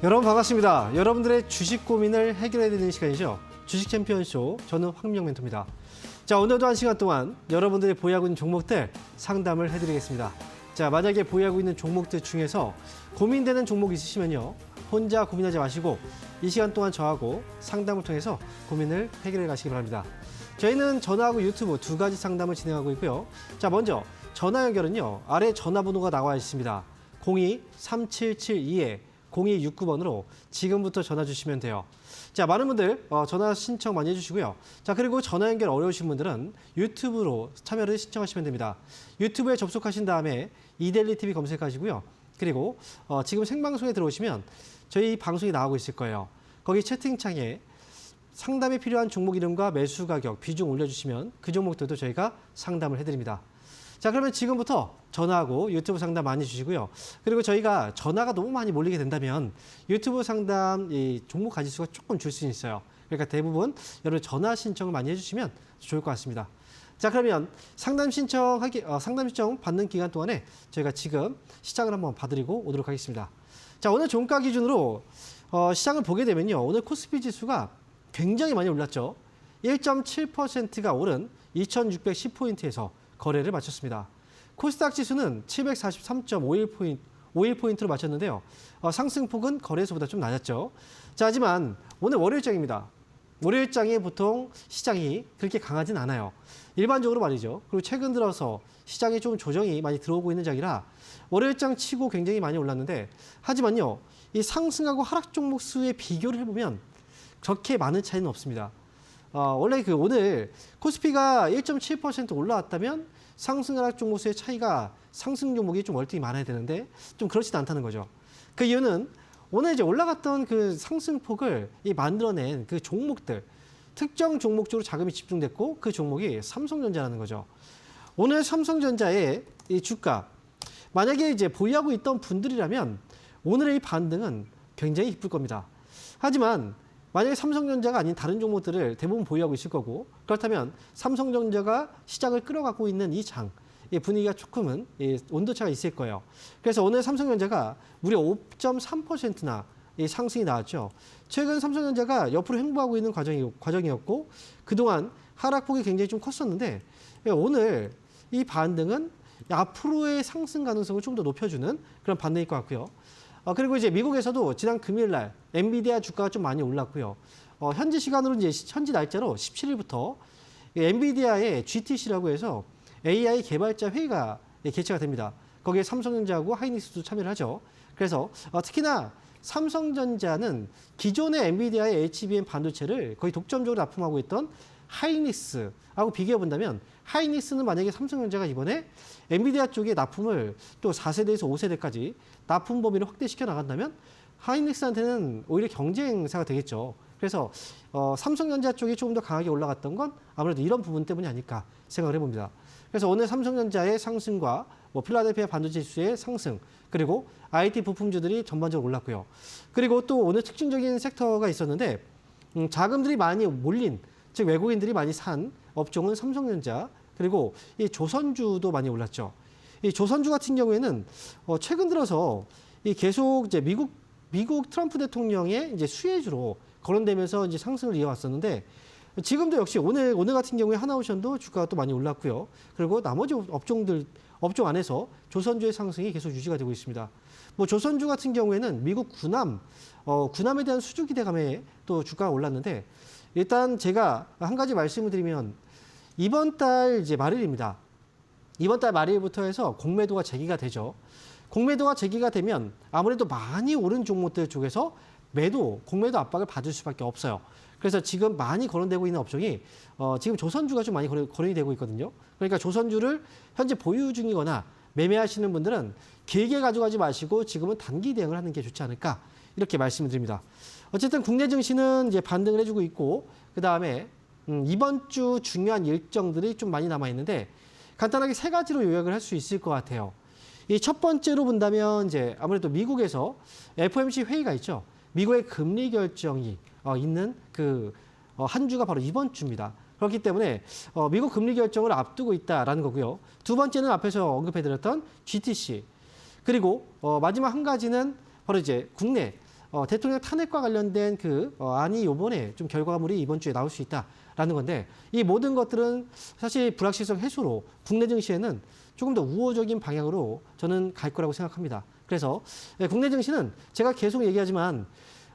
여러분 반갑습니다. 여러분들의 주식 고민을 해결해드리는 시간이죠. 주식 챔피언쇼, 저는 황민영 멘토입니다. 자, 오늘도 1시간 동안 여러분들이 보유하고 있는 종목들 상담을 해드리겠습니다. 자, 만약에 보유하고 있는 종목들 중에서 고민되는 종목 있으시면요, 혼자 고민하지 마시고 이 시간 동안 저하고 상담을 통해서 고민을 해결해 가시기 바랍니다. 저희는 전화하고 유튜브 두 가지 상담을 진행하고 있고요. 자, 먼저 전화 연결은요, 아래 전화번호가 나와 있습니다. 02-3772-0269번으로 지금부터 전화 주시면 돼요. 자, 많은 분들 전화 신청 많이 해주시고요. 자, 그리고 전화 연결 어려우신 분들은 유튜브로 참여를 신청하시면 됩니다. 유튜브에 접속하신 다음에 이데일리 TV 검색하시고요. 그리고 지금 생방송에 들어오시면 저희 방송이 나오고 있을 거예요. 거기 채팅창에 상담이 필요한 종목 이름과 매수 가격, 비중 올려주시면 그 종목들도 저희가 상담을 해드립니다. 자, 그러면 지금부터 전화하고 유튜브 상담 많이 주시고요. 그리고 저희가 전화가 너무 많이 몰리게 된다면 유튜브 상담 종목 가지수가 조금 줄 수 있어요. 그러니까 대부분 여러분 전화 신청을 많이 해주시면 좋을 것 같습니다. 자, 그러면 상담 신청 받는 기간 동안에 저희가 지금 시장을 한번 봐드리고 오도록 하겠습니다. 자, 오늘 종가 기준으로 시장을 보게 되면요, 오늘 코스피 지수가 굉장히 많이 올랐죠. 1.7%가 오른 2610포인트에서 거래를 마쳤습니다. 코스닥 지수는 743.51포인트로 마쳤는데요. 상승폭은 거래소보다 좀 낮았죠. 자, 하지만 오늘 월요일장입니다. 월요일장에 보통 시장이 그렇게 강하진 않아요. 일반적으로 말이죠. 그리고 최근 들어서 시장에 좀 조정이 많이 들어오고 있는 장이라 월요일장 치고 굉장히 많이 올랐는데, 하지만요, 이 상승하고 하락 종목 수의 비교를 해보면 그렇게 많은 차이는 없습니다. 원래 오늘 코스피가 1.7% 올라왔다면 상승 하락 종목 수의 차이가 상승 종목이 좀 월등히 많아야 되는데 좀 그렇지도 않다는 거죠. 그 이유는 오늘 이제 올라갔던 그 상승폭을 만들어낸 그 종목들, 특정 종목 쪽으로 자금이 집중됐고 그 종목이 삼성전자라는 거죠. 오늘 삼성전자의 이 주가, 만약에 이제 보유하고 있던 분들이라면 오늘의 이 반등은 굉장히 기쁠 겁니다. 하지만 만약에 삼성전자가 아닌 다른 종목들을 대부분 보유하고 있을 거고, 그렇다면 삼성전자가 시장을 끌어가고 있는 이 분위기가 조금은 온도차가 있을 거예요. 그래서 오늘 삼성전자가 무려 5.3%나 상승이 나왔죠. 최근 삼성전자가 옆으로 횡보하고 있는 과정이었고 그동안 하락폭이 굉장히 좀 컸었는데, 오늘 이 반등은 앞으로의 상승 가능성을 좀 더 높여주는 그런 반등일 것 같고요. 그리고 이제 미국에서도 지난 금요일 날 엔비디아 주가가 좀 많이 올랐고요. 현지 시간으로 이제 현지 날짜로 17일부터 엔비디아의 GTC라고 해서 AI 개발자 회의가 개최가 됩니다. 거기에 삼성전자하고 하이닉스도 참여를 하죠. 그래서 특히나 삼성전자는 기존의 엔비디아의 HBM 반도체를 거의 독점적으로 납품하고 있던 하이닉스하고 비교해 본다면, 하이닉스는 만약에 삼성전자가 이번에 엔비디아 쪽에 납품을 또 4세대에서 5세대까지 납품 범위를 확대시켜 나간다면 하이닉스한테는 오히려 경쟁사가 되겠죠. 그래서 삼성전자 쪽이 조금 더 강하게 올라갔던 건 아무래도 이런 부분 때문이 아닐까 생각을 해봅니다. 그래서 오늘 삼성전자의 상승과 필라델피아 반도체 지수의 상승, 그리고 IT 부품주들이 전반적으로 올랐고요. 그리고 또 오늘 특징적인 섹터가 있었는데, 자금들이 많이 몰린, 즉 외국인들이 많이 산 업종은 삼성전자, 그리고 이 조선주도 많이 올랐죠. 이 조선주 같은 경우에는 최근 들어서 계속 이제 미국 트럼프 대통령의 이제 수혜주로 거론되면서 이제 상승을 이어왔었는데, 지금도 역시 오늘 같은 경우에 하나오션도 주가가 또 많이 올랐고요. 그리고 나머지 업종 안에서 조선주의 상승이 계속 유지가 되고 있습니다. 조선주 같은 경우에는 미국 군함에 대한 수주 기대감에 또 주가가 올랐는데, 일단 제가 한 가지 말씀을 드리면 이번 달 이제 말일입니다. 이번 달 말일부터 해서 공매도가 제기가 되죠. 공매도가 제기가 되면 아무래도 많이 오른 종목들 쪽에서 공매도 압박을 받을 수밖에 없어요. 그래서 지금 많이 거론되고 있는 업종이 지금 조선주가 좀 많이 거론이 되고 있거든요. 그러니까 조선주를 현재 보유 중이거나 매매하시는 분들은 길게 가져가지 마시고 지금은 단기 대응을 하는 게 좋지 않을까, 이렇게 말씀을 드립니다. 어쨌든 국내 증시는 이제 반등을 해주고 있고, 그 다음에 이번 주 중요한 일정들이 좀 많이 남아 있는데 간단하게 세 가지로 요약을 할 수 있을 것 같아요. 이 첫 번째로 본다면 이제 아무래도 미국에서 FOMC 회의가 있죠. 미국의 금리 결정이 있는 한 주가 바로 이번 주입니다. 그렇기 때문에 미국 금리 결정을 앞두고 있다라는 거고요. 두 번째는 앞에서 언급해드렸던 GTC. 그리고 마지막 한 가지는 바로 이제 국내 대통령 탄핵과 관련된 그 안이 이번에 좀 결과물이 이번 주에 나올 수 있다라는 건데 이 모든 것들은 사실 불확실성 해소로 국내 증시에는 조금 더 우호적인 방향으로 저는 갈 거라고 생각합니다. 그래서 국내 증시는 제가 계속 얘기하지만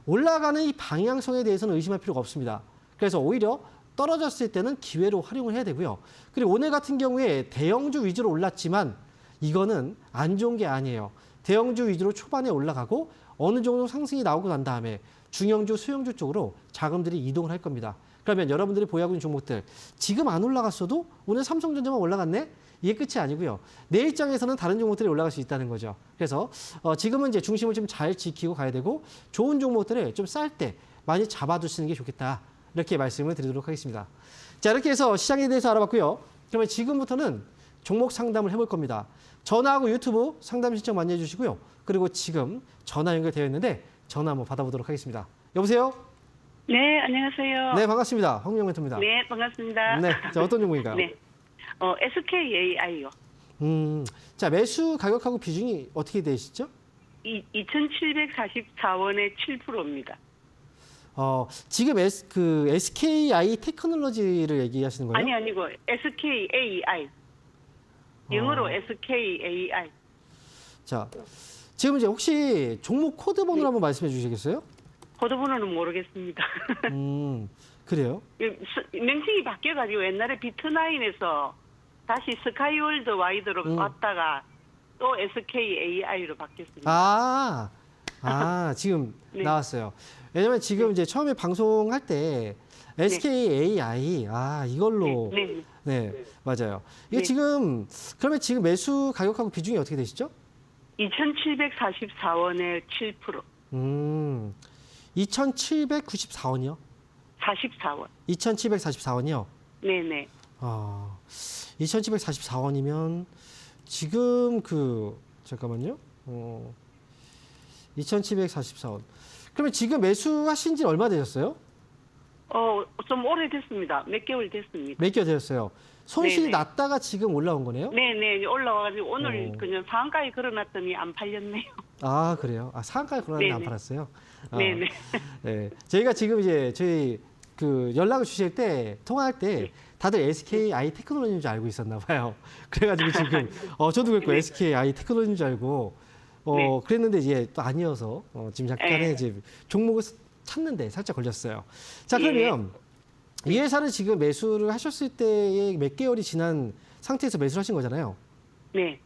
올라가는 이 방향성에 대해서는 의심할 필요가 없습니다. 그래서 오히려 떨어졌을 때는 기회로 활용을 해야 되고요. 그리고 오늘 같은 경우에 대형주 위주로 올랐지만 이거는 안 좋은 게 아니에요. 대형주 위주로 초반에 올라가고 어느 정도 상승이 나오고 난 다음에 중형주, 수형주 쪽으로 자금들이 이동을 할 겁니다. 그러면 여러분들이 보유하고 있는 종목들 지금 안 올라갔어도 오늘 삼성전자만 올라갔네? 이게 끝이 아니고요. 내 입장에서는 다른 종목들이 올라갈 수 있다는 거죠. 그래서 지금은 이제 중심을 좀 잘 지키고 가야 되고 좋은 종목들을 좀 쌀 때 많이 잡아두시는 게 좋겠다. 이렇게 말씀을 드리도록 하겠습니다. 자, 이렇게 해서 시장에 대해서 알아봤고요. 그러면 지금부터는 종목 상담을 해볼 겁니다. 전화하고 유튜브 상담 신청 많이 해주시고요. 그리고 지금 전화 연결되어 있는데 전화 한번 받아보도록 하겠습니다. 여보세요? 네, 안녕하세요. 네, 반갑습니다. 황민영 멘토입니다. 네, 반갑습니다. 네, 자, 어떤 종목인가요? 네, SKAI요. 자, 매수 가격하고 비중이 어떻게 되시죠? 2,744원에 7%입니다. 지금 SKI 테크놀로지를 얘기하시는 거예요? 아니고 SKAI. 영어로 SKAI. 자, 지금 이제 혹시 종목 코드 번호를 한번 말씀해 주시겠어요? 코드번호는 모르겠습니다. 그래요? 명칭이 바뀌어가지고 옛날에 비트나인에서 다시 스카이월드 와이드로 왔다가 또 SKAI로 바뀌었습니다. 지금 네. 나왔어요. 왜냐면 지금 이제 처음에 방송할 때 SKAI, 이걸로. 네, 맞아요. 이게 네. 지금, 그러면 지금 매수 가격하고 비중이 어떻게 되시죠? 2,744원에 7%. 2,794원이요? 44원. 2,744원이요? 네네. 2,744원이면 지금 잠깐만요. 2,744원. 그러면 지금 매수하신 지 얼마 되셨어요? 좀 오래됐습니다. 몇 개월 됐습니다. 몇 개월 되셨어요? 손실이 네네. 났다가 지금 올라온 거네요? 네네. 올라와가지고 오늘 그냥 상한가에 걸어놨더니 안 팔렸네요. 그래요? 상한가에 걸어놨는데 안 네네. 팔았어요? 네네. 네. 저희가 지금 이제 저희 연락을 주실 때, 통화할 때 다들 SKI 테크놀로지인 줄 알고 있었나 봐요. 그래가지고 지금, 저도 그랬고, SKI 테크놀로지인 줄 알고, 네. 그랬는데 이제 또 아니어서, 지금 약간의 네. 이제 종목을 찾는데 살짝 걸렸어요. 자, 그러면 이 회사를 지금 매수를 하셨을 때에 몇 개월이 지난 상태에서 매수를 하신 거잖아요. 네.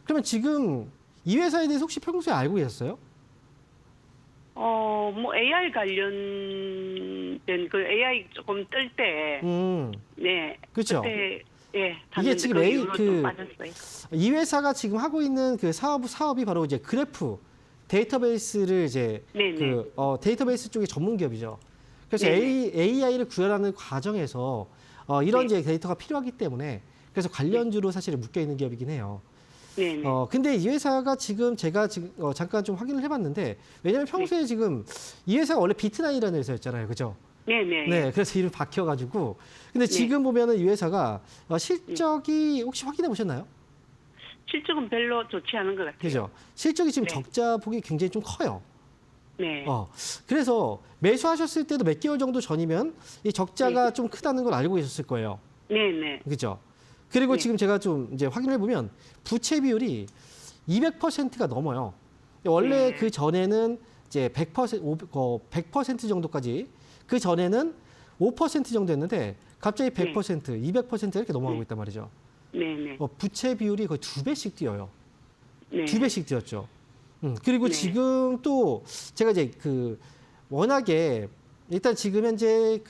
그러면 지금 이 회사에 대해서 혹시 평소에 알고 계셨어요? AI 관련된 그 AI 조금 뜰 때, 네. 그렇죠. 그때, 이게 지금 좀 빠졌어요. 이 회사가 지금 하고 있는 그 사업이 바로 이제 그래프 데이터베이스를 이제 네네. 데이터베이스 쪽의 전문 기업이죠. 그래서 네네. AI를 구현하는 과정에서 이런 네. 이제 데이터가 필요하기 때문에 그래서 관련주로 사실 묶여 있는 기업이긴 해요. 네네. 근데 이 회사가 지금 제가 지금 잠깐 좀 확인을 해봤는데 왜냐면 평소에 지금 이 회사가 원래 비트나인이라는 회사였잖아요, 그죠? 네네. 네, 그래서 이름 바뀌어가지고 근데 지금 보면은 이 회사가 실적이 혹시 확인해 보셨나요? 실적은 별로 좋지 않은 것 같아요. 그죠? 실적이 지금 네. 적자폭이 굉장히 좀 커요. 네. 그래서 매수하셨을 때도 몇 개월 정도 전이면 이 적자가 좀 크다는 걸 알고 계셨을 거예요. 네네. 그죠? 그리고 네. 지금 제가 좀 이제 확인해 보면 부채 비율이 200%가 넘어요. 원래 네. 그 전에는 이제 100% 정도까지 그 전에는 5% 정도 했는데 갑자기 100%, 200% 이렇게 넘어가고 있단 말이죠. 네네. 부채 비율이 거의 2배씩 뛰어요. 네. 2배씩 뛰었죠. 그리고 네. 지금 또 제가 이제 워낙에 일단 지금 현재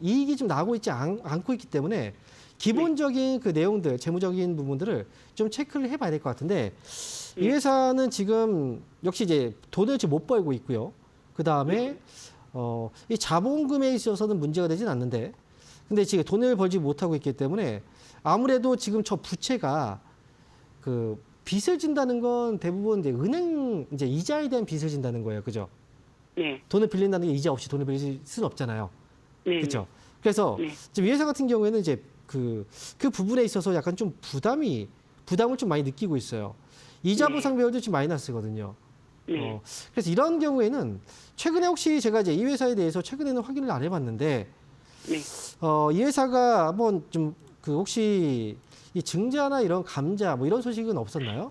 이익이 좀 나고 있지 않고 있기 때문에 기본적인 그 내용들, 재무적인 부분들을 좀 체크를 해봐야 될 것 같은데 이 회사는 지금 역시 이제 돈을 지금 못 벌고 있고요. 그 다음에 이 자본금에 있어서는 문제가 되진 않는데 근데 지금 돈을 벌지 못하고 있기 때문에 아무래도 지금 저 부채가 빚을 진다는 건 대부분 이제 은행 이제 이자에 대한 빚을 진다는 거예요. 그죠? 네. 돈을 빌린다는 게 이자 없이 돈을 빌릴 수는 없잖아요. 네. 그렇죠? 그래서 네. 지금 이 회사 같은 경우에는 이제 그 부분에 있어서 약간 좀 부담을 좀 많이 느끼고 있어요. 이자 네. 보상 비율도 지금 마이너스거든요. 네. 그래서 이런 경우에는 최근에 혹시 제가 이제 이 회사에 대해서 최근에는 확인을 안 해봤는데 네. 이 회사가 한번 좀 그 혹시 이 증자나 이런 감자 뭐 이런 소식은 없었나요?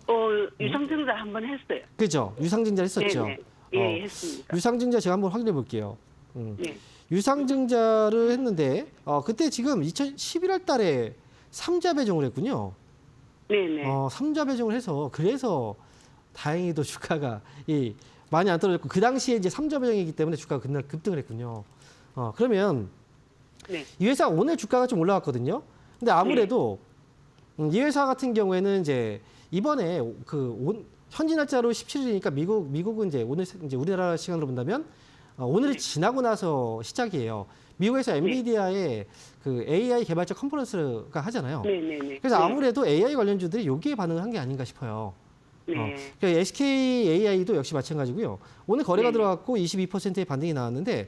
유상증자 한번 했어요. 그죠? 유상증자 했었죠. 네네. 예, 했습니다. 유상증자 제가 한번 확인해 볼게요. 네. 유상증자를 했는데 그때 지금 2011월 달에 삼자 배정을 했군요. 네네. 삼자 배정을 해서 그래서 다행히도 주가가 많이 안 떨어졌고 그 당시에 이제 삼자 배정이기 때문에 주가가 그날 급등을 했군요. 그러면 네. 이 회사 오늘 주가가 좀 올라왔거든요. 근데 아무래도 이 회사 같은 경우에는 이제 이번에 현지 날짜로 17일이니까 미국은 이제 오늘 이제 우리나라 시간으로 본다면 오늘이 지나고 나서 시작이에요. 미국에서 엔비디아의 그 AI 개발자 컨퍼런스가 하잖아요. 네네네. 그래서 네. 아무래도 AI 관련주들이 여기에 반응을 한 게 아닌가 싶어요. 네. 그러니까 SK AI도 역시 마찬가지고요. 오늘 거래가 네. 들어갔고 22%의 반등이 나왔는데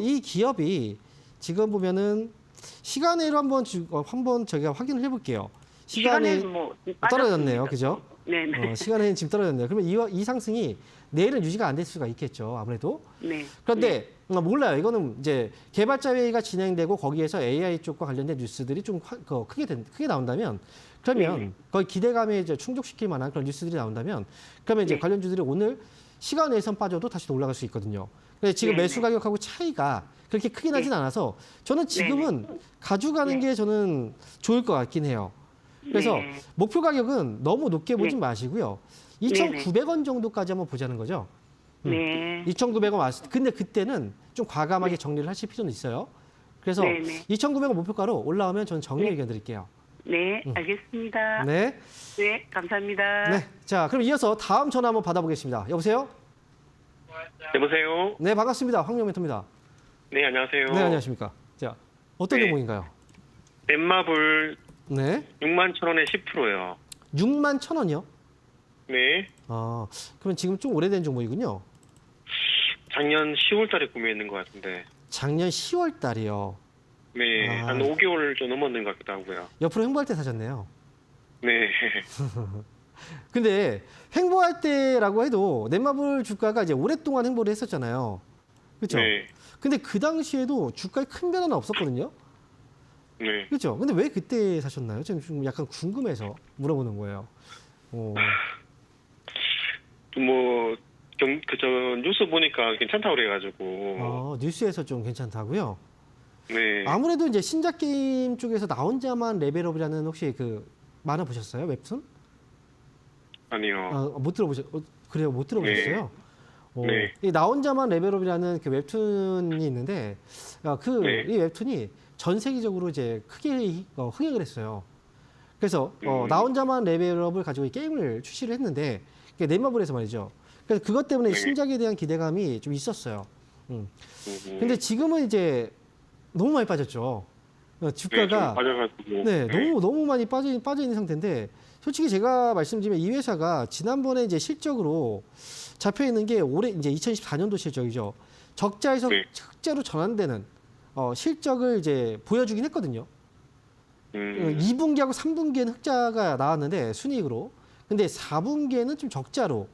이 기업이 지금 보면은 시간외로 한번 저희가 확인을 해볼게요. 시간에는 뭐 떨어졌네요, 빠졌습니다. 그죠? 네네. 시간에는 지금 떨어졌네요. 그러면 이 상승이 내일은 유지가 안 될 수가 있겠죠, 아무래도. 네. 그런데 몰라요. 이거는 이제 개발자 회의가 진행되고 거기에서 AI 쪽과 관련된 뉴스들이 좀 크게 나온다면 그러면 거의 기대감에 이제 충족시킬 만한 그런 뉴스들이 나온다면 그러면 이제 네. 관련주들이 오늘 시간 내에선 빠져도 다시 또 올라갈 수 있거든요. 근데 지금 네네. 매수 가격하고 차이가 그렇게 크게 나진 않아서 저는 지금은 가져가는 게 저는 좋을 것 같긴 해요. 그래서 네. 목표 가격은 너무 높게 보진 마시고요. 2,900원 정도까지 한번 보자는 거죠. 네. 2,900원 왔을 때 근데 그때는 좀 과감하게 정리를 하실 필요는 있어요. 그래서 네네. 2,900원 목표가로 올라오면 저는 정리 의견 드릴게요. 네, 알겠습니다. 네. 네, 감사합니다. 네. 자, 그럼 이어서 다음 전화 한번 받아보겠습니다. 여보세요? 여보세요? 네, 반갑습니다. 황명 멘토입니다. 네, 안녕하세요. 네, 안녕하십니까. 자, 어떤 네. 종목인가요? 넷마블 네. 61,000원에 10%요. 61,000원이요? 네. 그러면 지금 좀 오래된 종목이군요. 작년 10월 달에 구매했는 것 같은데. 작년 10월 달이요. 네. 한 5개월 좀 넘었는 것 같기도 하고요. 옆으로 횡보할 때 사셨네요. 네. 근데 횡보할 때라고 해도 넷마블 주가가 이제 오랫동안 횡보를 했었잖아요. 그렇죠? 네. 근데 그 당시에도 주가에 큰 변화는 없었거든요. 네. 그렇죠? 근데 왜 그때 사셨나요? 저는 좀 약간 궁금해서 물어보는 거예요. 뭐, 뉴스 보니까 괜찮다고 그래가지고. 뉴스에서 좀 괜찮다고요? 네. 아무래도 이제 신작 게임 쪽에서 나 혼자만 레벨업이라는 혹시 그 만화 보셨어요? 웹툰? 아니요. 못 그래요? 못 들어보셨어요? 네. 이 나 혼자만 레벨업이라는 그 웹툰이 있는데 네. 이 웹툰이 전 세계적으로 이제 크게 흥행을 했어요. 그래서 나 혼자만 레벨업을 가지고 이 게임을 출시를 했는데 넷마블에서 말이죠. 그래서 그것 때문에 네. 신작에 대한 기대감이 좀 있었어요. 근데 지금은 이제 너무 많이 빠졌죠. 주가가 좀 빠져가지고. 네, 너무 많이 빠져 있는 상태인데 솔직히 제가 말씀드리면 이 회사가 지난번에 이제 실적으로 잡혀 있는 게 올해 이제 2014년도 실적이죠. 적자에서 네. 흑자로 전환되는 실적을 이제 보여주긴 했거든요. 2분기하고 3분기에는 흑자가 나왔는데 순이익으로. 근데 4분기에는 좀 적자로.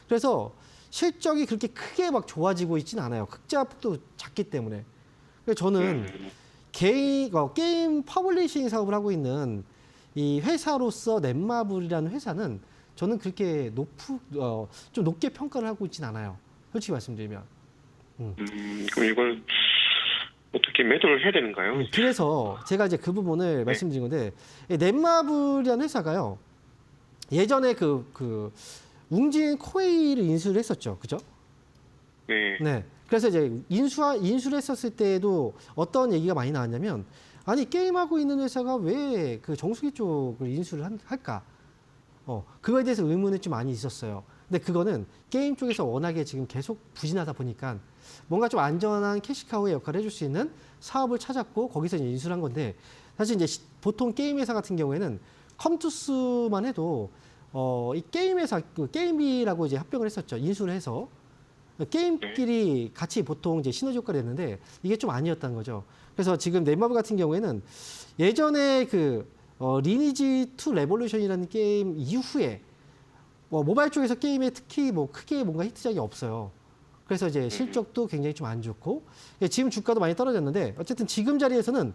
그래서 실적이 그렇게 크게 막 좋아지고 있지는 않아요. 흑자 폭도 작기 때문에. 그래서 저는 게임 퍼블리싱 사업을 하고 있는 이 회사로서 넷마블이라는 회사는 저는 그렇게 좀 높게 평가를 하고 있지는 않아요. 솔직히 말씀드리면. 그럼 이걸 어떻게 매도를 해야 되는가요? 그래서 제가 이제 그 부분을 말씀드린 건데 이 넷마블이라는 회사가요. 예전에 웅진 코웨이를 인수를 했었죠. 그죠? 네. 네. 그래서 이제 인수를 했었을 때도 어떤 얘기가 많이 나왔냐면 아니 게임하고 있는 회사가 왜 그 정수기 쪽을 인수를 할까? 그거에 대해서 의문이 좀 많이 있었어요. 근데 그거는 게임 쪽에서 워낙에 지금 계속 부진하다 보니까 뭔가 좀 안전한 캐시카우의 역할을 해줄 수 있는 사업을 찾았고 거기서 이제 인수를 한 건데 사실 이제 보통 게임 회사 같은 경우에는 컴투스만 해도 이 게임 회사 게임비라고 이제 합병을 했었죠. 인수를 해서 게임끼리 같이 보통 이제 시너지 효과를 냈는데 이게 좀 아니었다는 거죠. 그래서 지금 넷마블 같은 경우에는 예전에 리니지 2 레볼루션이라는 게임 이후에 모바일 쪽에서 게임에 특히 뭐 크게 뭔가 히트작이 없어요. 그래서 이제 실적도 굉장히 좀 안 좋고 지금 주가도 많이 떨어졌는데 어쨌든 지금 자리에서는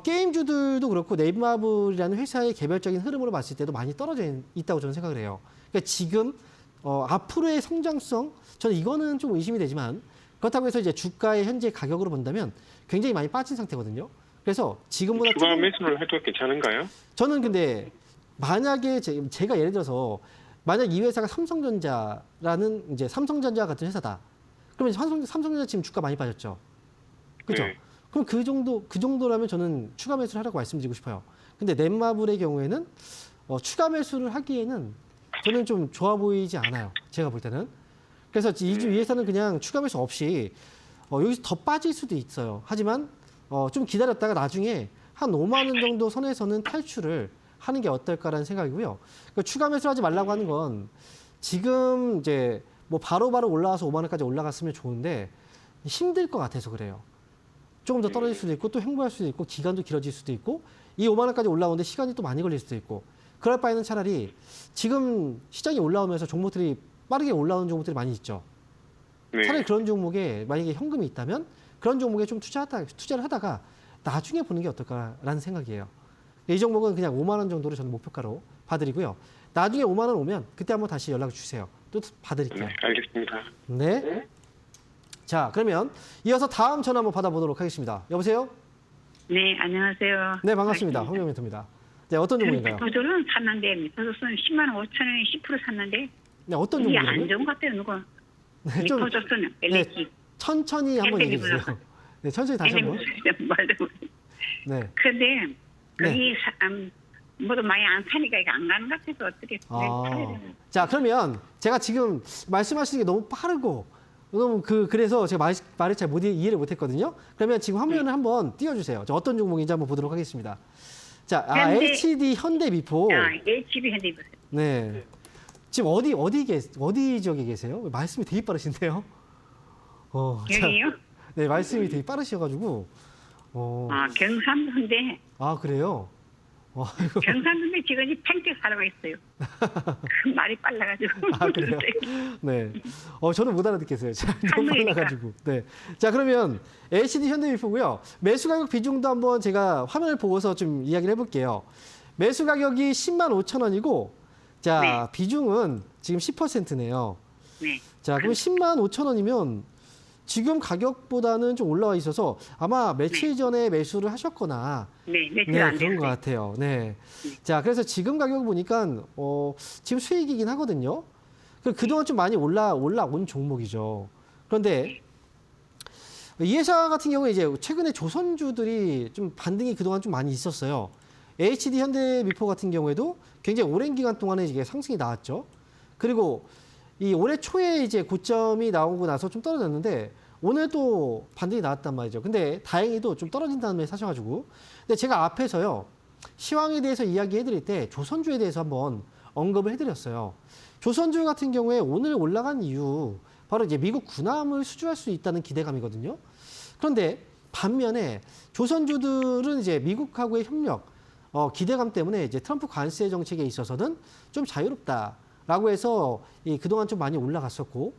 게임주들도 그렇고 네이버마블이라는 회사의 개별적인 흐름으로 봤을 때도 많이 떨어져 있다고 저는 생각을 해요. 그러니까 지금 앞으로의 성장성 저는 이거는 좀 의심이 되지만 그렇다고 해서 이제 주가의 현재 가격으로 본다면 굉장히 많이 빠진 상태거든요. 그래서 지금보다 추가 매수를 해도 괜찮은가요? 저는 근데 만약에 제가 예를 들어서 만약 이 회사가 삼성전자라는 이제 삼성전자 같은 회사다. 그러면 삼성전자 지금 주가 많이 빠졌죠. 그죠? 네. 그럼 그 정도라면 저는 추가 매수를 하라고 말씀드리고 싶어요. 근데 넷마블의 경우에는 추가 매수를 하기에는 저는 좀 좋아 보이지 않아요. 제가 볼 때는. 그래서 이 회사는 그냥 추가 매수 없이 여기서 더 빠질 수도 있어요. 하지만 좀 기다렸다가 나중에 한 5만 원 정도 선에서는 탈출을 하는 게 어떨까라는 생각이고요. 그러니까 추가 매수를 하지 말라고 하는 건 지금 이제 뭐 바로바로 올라와서 5만 원까지 올라갔으면 좋은데 힘들 것 같아서 그래요. 조금 더 떨어질 수도 있고 또 횡보할 수도 있고 기간도 길어질 수도 있고 이 5만 원까지 올라오는데 시간이 또 많이 걸릴 수도 있고 그럴 바에는 차라리 지금 시장이 올라오면서 종목들이 빠르게 올라오는 종목들이 많이 있죠. 네. 차라리 그런 종목에 만약에 현금이 있다면 그런 종목에 좀 투자를 하다가 나중에 보는 게 어떨까라는 생각이에요. 이 종목은 그냥 5만 원 정도를 저는 목표가로 봐드리고요. 나중에 5만 원 오면 그때 한번 다시 연락을 주세요. 또 봐드릴게요. 네, 알겠습니다. 네. 자, 그러면 이어서 다음 전화 한번 받아보도록 하겠습니다. 여보세요? 네, 안녕하세요. 네, 반갑습니다. 황경멘토입니다. 네, 어떤 종목인가요? 미터조는 샀는데 미터조는 10만 5천 원에 10% 샀는데 네, 어떤 이게 종목이라고요? 안 좋은 것 같아요. 누가 네, 좀 미터조는 LG 천천히 한번 얘기해 주세요. 네, 천천히 다시 한번. 말도 네. 그런데 거기 뭐도 많이 안 사니까 이거 안 가는 것 같아서 어떻게 자, 그러면 제가 지금 말씀하시는 게 너무 빠르고 너무 그래서 제가 말을 잘 이해를 못했거든요. 그러면 지금 화면을 한번 띄워주세요. 저 어떤 종목인지 한번 보도록 하겠습니다. 자, HD 현대미포. HB 현대미포. 네. 지금 어디 지역에 계세요? 말씀이 되게 빠르신데요. 자, 여기요? 네, 말씀이 되게 빠르셔가지고. 경상도인데. 아, 그래요? 아이고. 경상도인데 직원이 팽택 살아가 있어요. 그 말이 빨라가지고. 아, 그래요? 네. 저는 못 알아듣겠어요. 너무 한국이니까. 빨라가지고. 네. 자, 그러면 LCD 현대미포고요. 매수 가격 비중도 한번 제가 화면을 보고서 좀 이야기를 해볼게요. 매수 가격이 10만 5천 원이고, 자, 네. 비중은 지금 10%네요. 네. 자, 그럼 10만 5천 원이면 지금 가격보다는 좀 올라와 있어서 아마 며칠 전에 매수를 하셨거나 네, 며칠 네, 안 그런 것 됐어요. 같아요. 네. 자, 그래서 지금 가격 보니까 지금 수익이긴 하거든요. 그동안 좀 많이 올라온 종목이죠. 그런데 이 회사 같은 경우에 이제 최근에 조선주들이 좀 반등이 그동안 좀 많이 있었어요. HD 현대미포 같은 경우에도 굉장히 오랜 기간 동안에 이게 상승이 나왔죠. 그리고 이 올해 초에 이제 고점이 나오고 나서 좀 떨어졌는데 오늘 또 반등이 나왔단 말이죠. 근데 다행히도 좀 떨어진 다음에 사셔가지고. 근데 제가 앞에서요. 시황에 대해서 이야기해 드릴 때 조선주에 대해서 한번 언급을 해드렸어요. 조선주 같은 경우에 오늘 올라간 이유 바로 이제 미국 군함을 수주할 수 있다는 기대감이거든요. 그런데 반면에 조선주들은 이제 미국하고의 협력, 기대감 때문에 이제 트럼프 관세 정책에 있어서는 좀 자유롭다라고 해서 그동안 좀 많이 올라갔었고,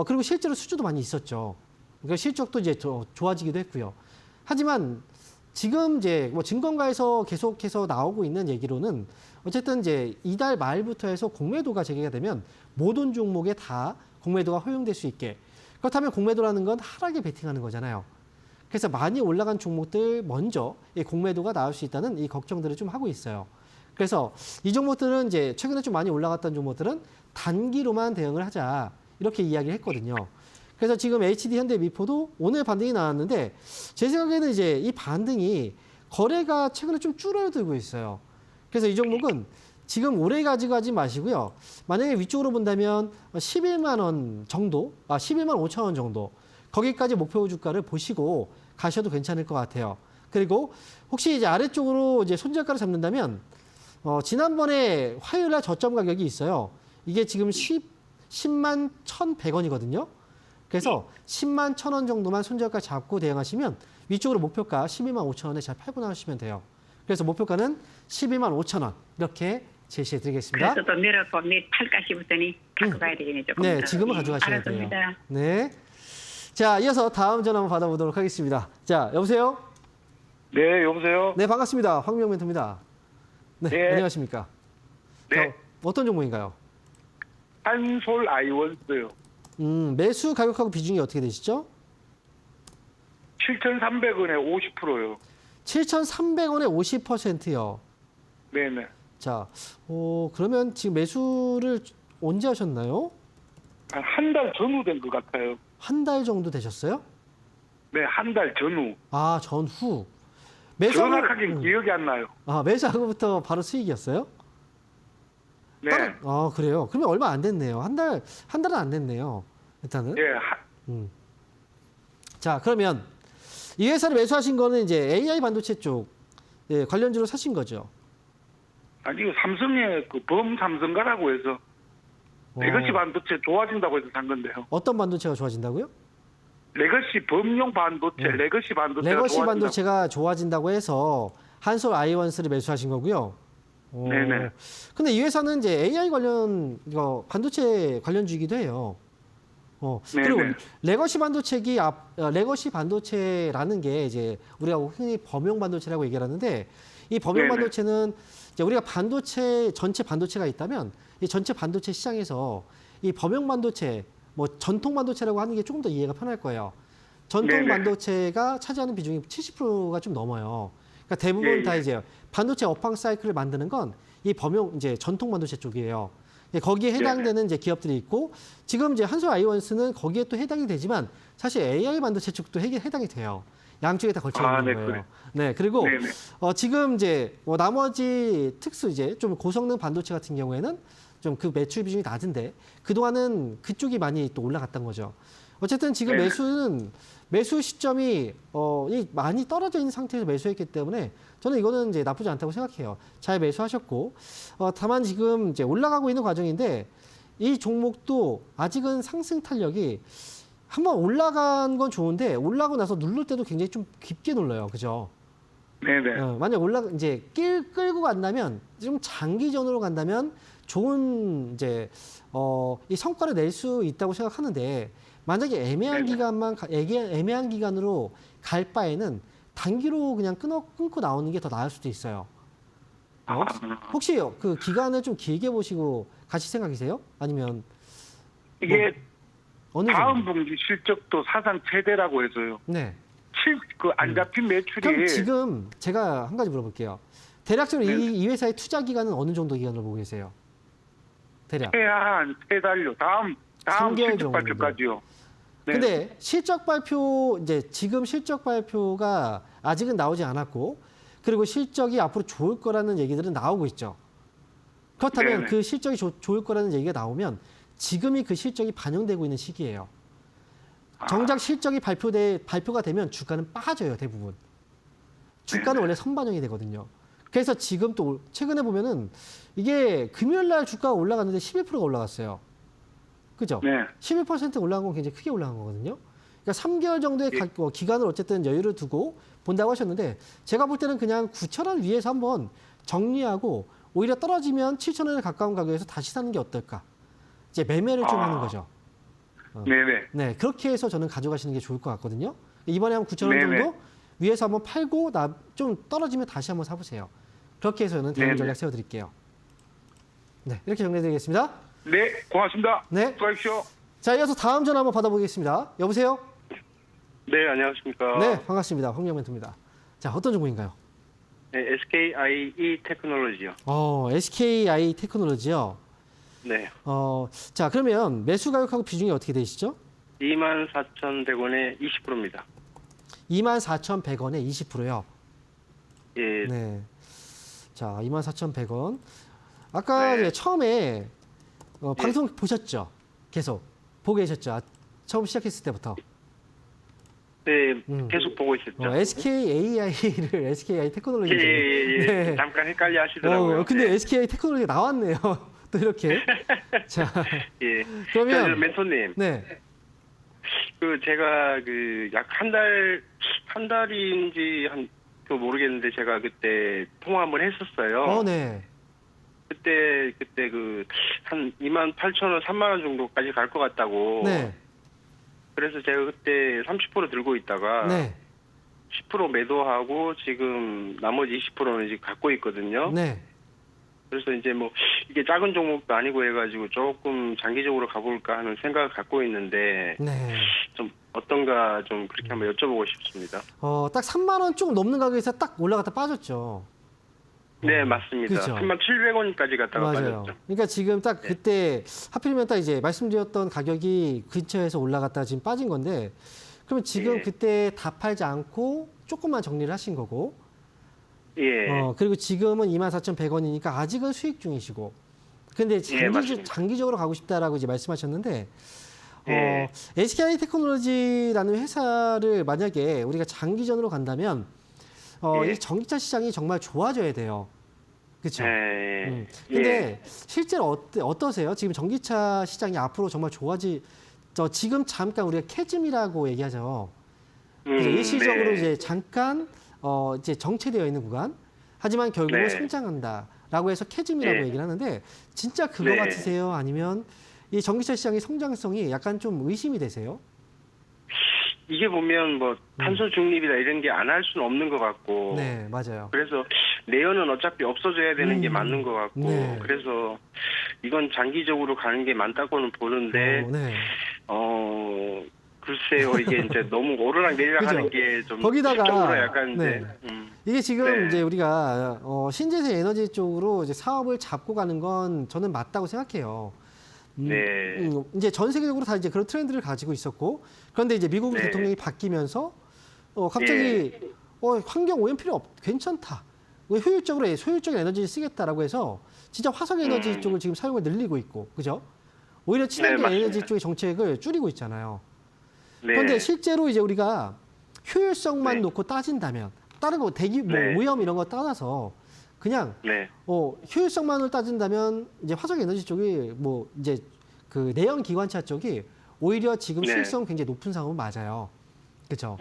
그리고 실제로 수주도 많이 있었죠. 그러니까 실적도 이제 좋아지기도 했고요. 하지만 지금 이제 뭐 증권가에서 계속해서 나오고 있는 얘기로는 어쨌든 이제 이달 말부터 해서 공매도가 재개가 되면 모든 종목에 다 공매도가 허용될 수 있게. 그렇다면 공매도라는 건 하락에 베팅하는 거잖아요. 그래서 많이 올라간 종목들 먼저 이 공매도가 나올 수 있다는 이 걱정들을 좀 하고 있어요. 그래서 이 종목들은 이제 최근에 좀 많이 올라갔던 종목들은 단기로만 대응을 하자 이렇게 이야기를 했거든요. 그래서 지금 HD 현대미포도 오늘 반등이 나왔는데 제 생각에는 이제 이 반등이 거래가 최근에 좀 줄어들고 있어요. 그래서 이 종목은 지금 오래 가져가지 마시고요. 만약에 위쪽으로 본다면 11만 원 정도, 11만 5천 원 정도 거기까지 목표 주가를 보시고 가셔도 괜찮을 것 같아요. 그리고 혹시 이제 아래쪽으로 이제 손절가를 잡는다면 지난번에 화요일 날 저점 가격이 있어요. 이게 지금 10만 1,100원이거든요. 그래서 10만 1,000원 정도만 손절가 잡고 대응하시면 위쪽으로 목표가 12만 5천 원에 잘 팔고 나오시면 돼요. 그래서 목표가는 12만 5천 원 이렇게 제시해드리겠습니다. 그래서 또 미뤄고 팔까 싶었더니 갖고 가야 되겠네 조금 네, 더. 지금은 가져가셔야 돼요. 알았습니다. 네. 자, 이어서 다음 전화 한번 받아보도록 하겠습니다. 자, 여보세요? 네, 여보세요? 네, 반갑습니다. 황명 멘토입니다. 네, 네. 안녕하십니까? 네. 자, 어떤 종목인가요? 한솔 아이원스요. 매수 가격하고 비중이 어떻게 되시죠? 7,300원에 50%요. 7,300원에 50%요. 네네. 자, 그러면 지금 매수를 언제 하셨나요? 한 달 전후 된 것 같아요. 한 달 정도 되셨어요? 네, 한 달 전후. 아, 전후. 정확하게 기억이 안 나요. 매수하고부터 바로 수익이었어요? 네. 그래요. 그러면 얼마 안 됐네요. 한 달은 안 됐네요. 일단은. 예, 자, 그러면 이 회사를 매수하신 거는 이제 AI 반도체 쪽 관련주로 사신 거죠? 아니, 삼성의 그 범삼성가라고 해서 레거시 반도체 좋아진다고 해서 산 건데요. 어떤 반도체가 좋아진다고요? 레거시 범용 반도체, 네. 레거시 반도체가 레거시 좋아진다고. 반도체가 좋아진다고 해서 한솔 아이원스를 매수하신 거고요. 네네. 근데 이 회사는 이제 AI 관련 반도체 관련주이기도 해요. 네네. 그리고 레거시 반도체라는 게 이제 우리가 흔히 범용 반도체라고 얘기를 하는데 이 범용 네네. 반도체는 이제 우리가 전체 반도체가 있다면 이 전체 반도체 시장에서 이 범용 반도체, 뭐 전통 반도체라고 하는 게 조금 더 이해가 편할 거예요. 전통 네네. 반도체가 차지하는 비중이 70%가 좀 넘어요. 그러니까 대부분 예, 다 예. 이제 반도체 업황 사이클을 만드는 건 이 범용 이제 전통 반도체 쪽이에요. 거기에 해당되는 이제 기업들이 있고 지금 이제 한솔 아이원스는 거기에 또 해당이 되지만 사실 AI 반도체 쪽도 해당이 돼요. 양쪽에 다 걸쳐 있는 네, 거예요. 그래. 네, 그리고 네네. 지금 이제 나머지 특수 이제 좀 고성능 반도체 같은 경우에는 좀 그 매출 비중이 낮은데 그 동안은 그쪽이 많이 또 올라갔던 거죠. 어쨌든 지금 네네. 매수 시점이 많이 떨어져 있는 상태에서 매수했기 때문에 저는 이거는 이제 나쁘지 않다고 생각해요. 잘 매수하셨고 다만 지금 이제 올라가고 있는 과정인데 이 종목도 아직은 상승 탄력이 한번 올라간 건 좋은데 올라가고 나서 누를 때도 굉장히 좀 깊게 눌러요, 그죠? 네네. 만약 이제 끌고 간다면 좀 장기전으로 간다면 좋은 이제 이 성과를 낼 수 있다고 생각하는데 만약에 애매한 기간으로 갈 바에는 단기로 그냥 끊고 나오는 게 더 나을 수도 있어요. 혹시 그 기간을 좀 길게 보시고 가실 생각이세요? 아니면 이게 어느 다음 정도? 분기 실적도 사상 최대라고 해서요. 네. 안 잡힌 매출이 그럼 지금 제가 한 가지 물어볼게요. 대략적으로 이 회사의 투자 기간은 어느 정도 기간으로 보고 계세요? 대략. 최한 3달요. 다음 3개월 실적 정도. 발표까지요. 네. 근데 지금 실적 발표가 아직은 나오지 않았고, 그리고 실적이 앞으로 좋을 거라는 얘기들은 나오고 있죠. 그렇다면 네네. 그 실적이 좋을 거라는 얘기가 나오면 지금이 그 실적이 반영되고 있는 시기예요. 정작 실적이 발표가 되면 주가는 빠져요, 대부분. 주가는 원래 선반영이 되거든요. 그래서 지금 또 최근에 보면은 이게 금요일 날 주가가 올라갔는데 11%가 올라갔어요. 그죠? 네. 11% 올라간 건 굉장히 크게 올라간 거거든요. 그러니까 3개월 정도의 기간을 어쨌든 여유를 두고 본다고 하셨는데 제가 볼 때는 그냥 9,000원 위에서 한번 정리하고 오히려 떨어지면 7,000원에 가까운 가격에서 다시 사는 게 어떨까? 이제 매매를 좀 하는 거죠. 네네. 네, 그렇게 해서 저는 가져가시는 게 좋을 것 같거든요. 이번에 한 9,000원 네네. 정도 위에서 한번 팔고 좀 떨어지면 다시 한번 사보세요. 그렇게 해서 저는 대응 네네. 전략 세워드릴게요. 네, 이렇게 정리해드리겠습니다. 네, 고맙습니다. 네. 수고하십시오. 자, 이어서 다음 전화 한번 받아보겠습니다. 여보세요? 네, 안녕하십니까. 네, 반갑습니다. 황명 멘토입니다. 자, 어떤 종목인가요? 네, SKIE 테크놀로지요. SKI 테크놀로지요. 네. 자, 그러면 매수 가격하고 비중이 어떻게 되시죠? 24,100원에 20%입니다. 24,100원에 20%요. 예. 네. 자, 24,100원. 아까 네. 이제 처음에 방송 보셨죠? 계속 보고 계셨죠? 처음 시작했을 때부터. 네, 계속 보고 있었죠. SKAI를 SKI 테크놀로지. 예. 네. 잠깐 헷갈려 하시더라고요. 근데 네. SKI 테크놀로지가 나왔네요. 또 이렇게. 자, 예. 그러면 멘토님, 네. 제가 약 한 달인지 모르겠는데 제가 그때 통화 한번 했었어요. 네. 그때 한 28,000원, 3만 원 정도까지 갈 것 같다고. 네. 그래서 제가 그때 30% 들고 있다가 네. 10% 매도하고 지금 나머지 20%는 이제 갖고 있거든요. 네. 그래서 이제 뭐 이게 작은 종목도 아니고 해가지고 조금 장기적으로 가볼까 하는 생각을 갖고 있는데 네. 좀 어떤가 좀 그렇게 한번 여쭤보고 싶습니다. 딱 3만 원 조금 넘는 가격에서 딱 올라갔다 빠졌죠. 네, 맞습니다. 그렇죠. 37,000원까지 갔다가 맞아요. 빠졌죠. 그러니까 지금 딱 그때 하필이면 딱 이제 말씀드렸던 가격이 근처에서 올라갔다가 지금 빠진 건데 그러면 지금 예. 그때 다 팔지 않고 조금만 정리를 하신 거고 예. 그리고 지금은 24,100원이니까 아직은 수익 중이시고 근데 맞습니다. 장기적으로 가고 싶다라고 이제 말씀하셨는데 예. SK 테크놀로지라는 회사를 만약에 우리가 장기전으로 간다면 예. 이 전기차 시장이 정말 좋아져야 돼요. 그렇죠? 예. 근데 실제로 어떠세요? 지금 전기차 시장이 앞으로 정말 지금 잠깐 우리가 캐즘이라고 얘기하죠. 그래서 일시적으로 네. 이제 잠깐 이제 정체되어 있는 구간. 하지만 결국은 네. 성장한다라고 해서 캐즘이라고 네. 얘기를 하는데 진짜 그거 네. 같으세요? 아니면 이 전기차 시장의 성장성이 약간 좀 의심이 되세요? 이게 보면 뭐 탄소 중립이다 이런 게 안 할 수는 없는 것 같고. 네, 맞아요. 그래서 내연은 어차피 없어져야 되는 게 맞는 것 같고. 네. 그래서 이건 장기적으로 가는 게 맞다고는 보는데. 네. 글쎄요, 이게 이제 너무 오르락 내리락 그죠? 하는 게 좀 거기다가 시적으로 약간 네. 이제 이게 지금 네. 이제 우리가 신재생 에너지 쪽으로 이제 사업을 잡고 가는 건 저는 맞다고 생각해요. 네. 이제 전 세계적으로 다 이제 그런 트렌드를 가지고 있었고 그런데 이제 미국 네. 대통령이 바뀌면서 갑자기 환경 오염 괜찮다. 효율적인 에너지를 쓰겠다라고 해서 진짜 화석 에너지 쪽을 지금 사용을 늘리고 있고 그죠? 오히려 친환경 네, 에너지 맞습니다. 쪽의 정책을 줄이고 있잖아요. 네. 그런데 실제로 이제 우리가 효율성만 네. 놓고 따진다면 다른 거 네. 오염 이런 거 떠나서 그냥 네. 효율성만을 따진다면 이제 화석 에너지 쪽이 이제 그 내연 기관차 쪽이 오히려 지금 네. 수익성 굉장히 높은 상황은 맞아요. 그렇죠?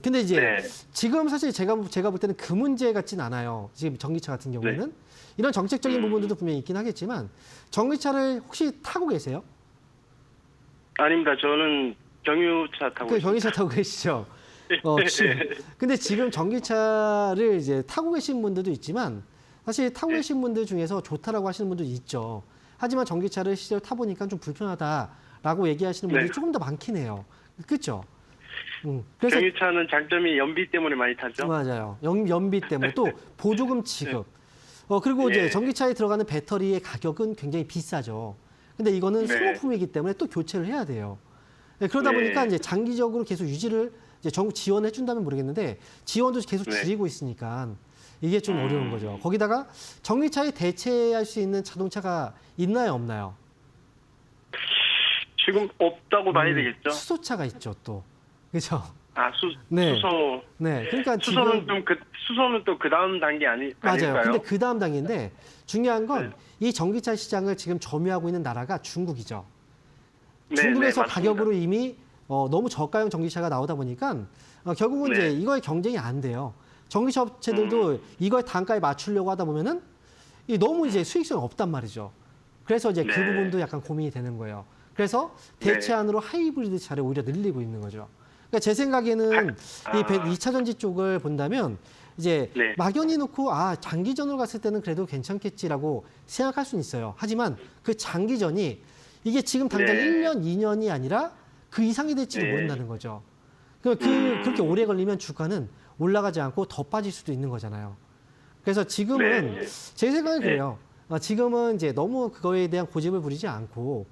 근데 이제 네. 지금 사실 제가 볼 때는 그 문제 같진 않아요. 지금 전기차 같은 경우에는 이런 정책적인 부분들도 분명히 있긴 하겠지만 전기차를 혹시 타고 계세요? 아닙니다. 저는 경유차 타고 그 있습니다. 전기차 타고 계시죠? 근데 지금 전기차를 이제 타고 계신 분들도 있지만 사실 타고 계신 분들 중에서 좋다라고 하시는 분도 있죠. 하지만 전기차를 실제로 타보니까 좀 불편하다라고 얘기하시는 분들이 네. 조금 더 많긴 해요. 그렇죠? 그래서 경유차는 장점이 연비 때문에 많이 타죠. 맞아요. 연비 때문에 또 보조금 지급. 그리고 이제 예. 전기차에 들어가는 배터리의 가격은 굉장히 비싸죠. 근데 이거는 네. 소모품이기 때문에 또 교체를 해야 돼요. 네, 그러다 네. 보니까 이제 장기적으로 계속 유지를 이제 정부 지원해 준다면 모르겠는데 지원도 계속 네. 줄이고 있으니까 이게 좀 어려운 거죠. 거기다가 전기차에 대체할 수 있는 자동차가 있나요, 없나요? 지금 없다고 봐야 되겠죠. 수소차가 있죠, 또. 그렇죠? 수소. 네. 그러니까 수소는 지금 수소는 또 그 다음 단계 맞아요. 아닐까요? 근데 그 다음 단계인데 중요한 건 이 네. 전기차 시장을 지금 점유하고 있는 나라가 중국이죠. 네, 중국에서 네, 맞습니다. 가격으로 이미 너무 저가형 전기차가 나오다 보니까 결국은 네. 이제 이거에 경쟁이 안 돼요. 전기차 업체들도 이거의 단가에 맞추려고 하다 보면은 너무 이제 수익성이 없단 말이죠. 그래서 이제 그 네. 부분도 약간 고민이 되는 거예요. 그래서 대체안으로 하이브리드 차를 오히려 늘리고 있는 거죠. 그러니까 제 생각에는 이 2차 전지 쪽을 본다면 이제 네. 막연히 놓고 장기전으로 갔을 때는 그래도 괜찮겠지라고 생각할 수는 있어요. 하지만 그 장기전이 이게 지금 당장 네. 1년, 2년이 아니라 그 이상이 될지도 네. 모른다는 거죠. 그렇게 오래 걸리면 주가는 올라가지 않고 더 빠질 수도 있는 거잖아요. 그래서 지금은 네. 제 생각은 그래요. 지금은 이제 너무 그거에 대한 고집을 부리지 않고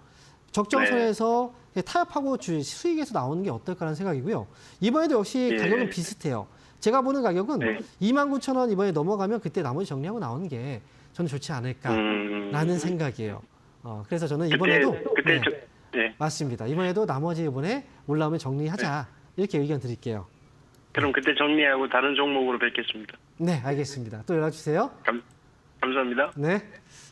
적정선에서 타협하고 수익에서 나오는 게 어떨까라는 생각이고요. 이번에도 역시 예. 가격은 비슷해요. 제가 보는 가격은 네. 29,000원 이번에 넘어가면 그때 나머지 정리하고 나오는 게 저는 좋지 않을까라는 생각이에요. 그래서 저는 이번에도 그때 맞습니다. 이번에도 나머지 이번에 올라오면 정리하자 이렇게 의견 드릴게요. 그럼 그때 정리하고 다른 종목으로 뵙겠습니다. 네, 알겠습니다. 또 연락 주세요. 감사합니다. 네.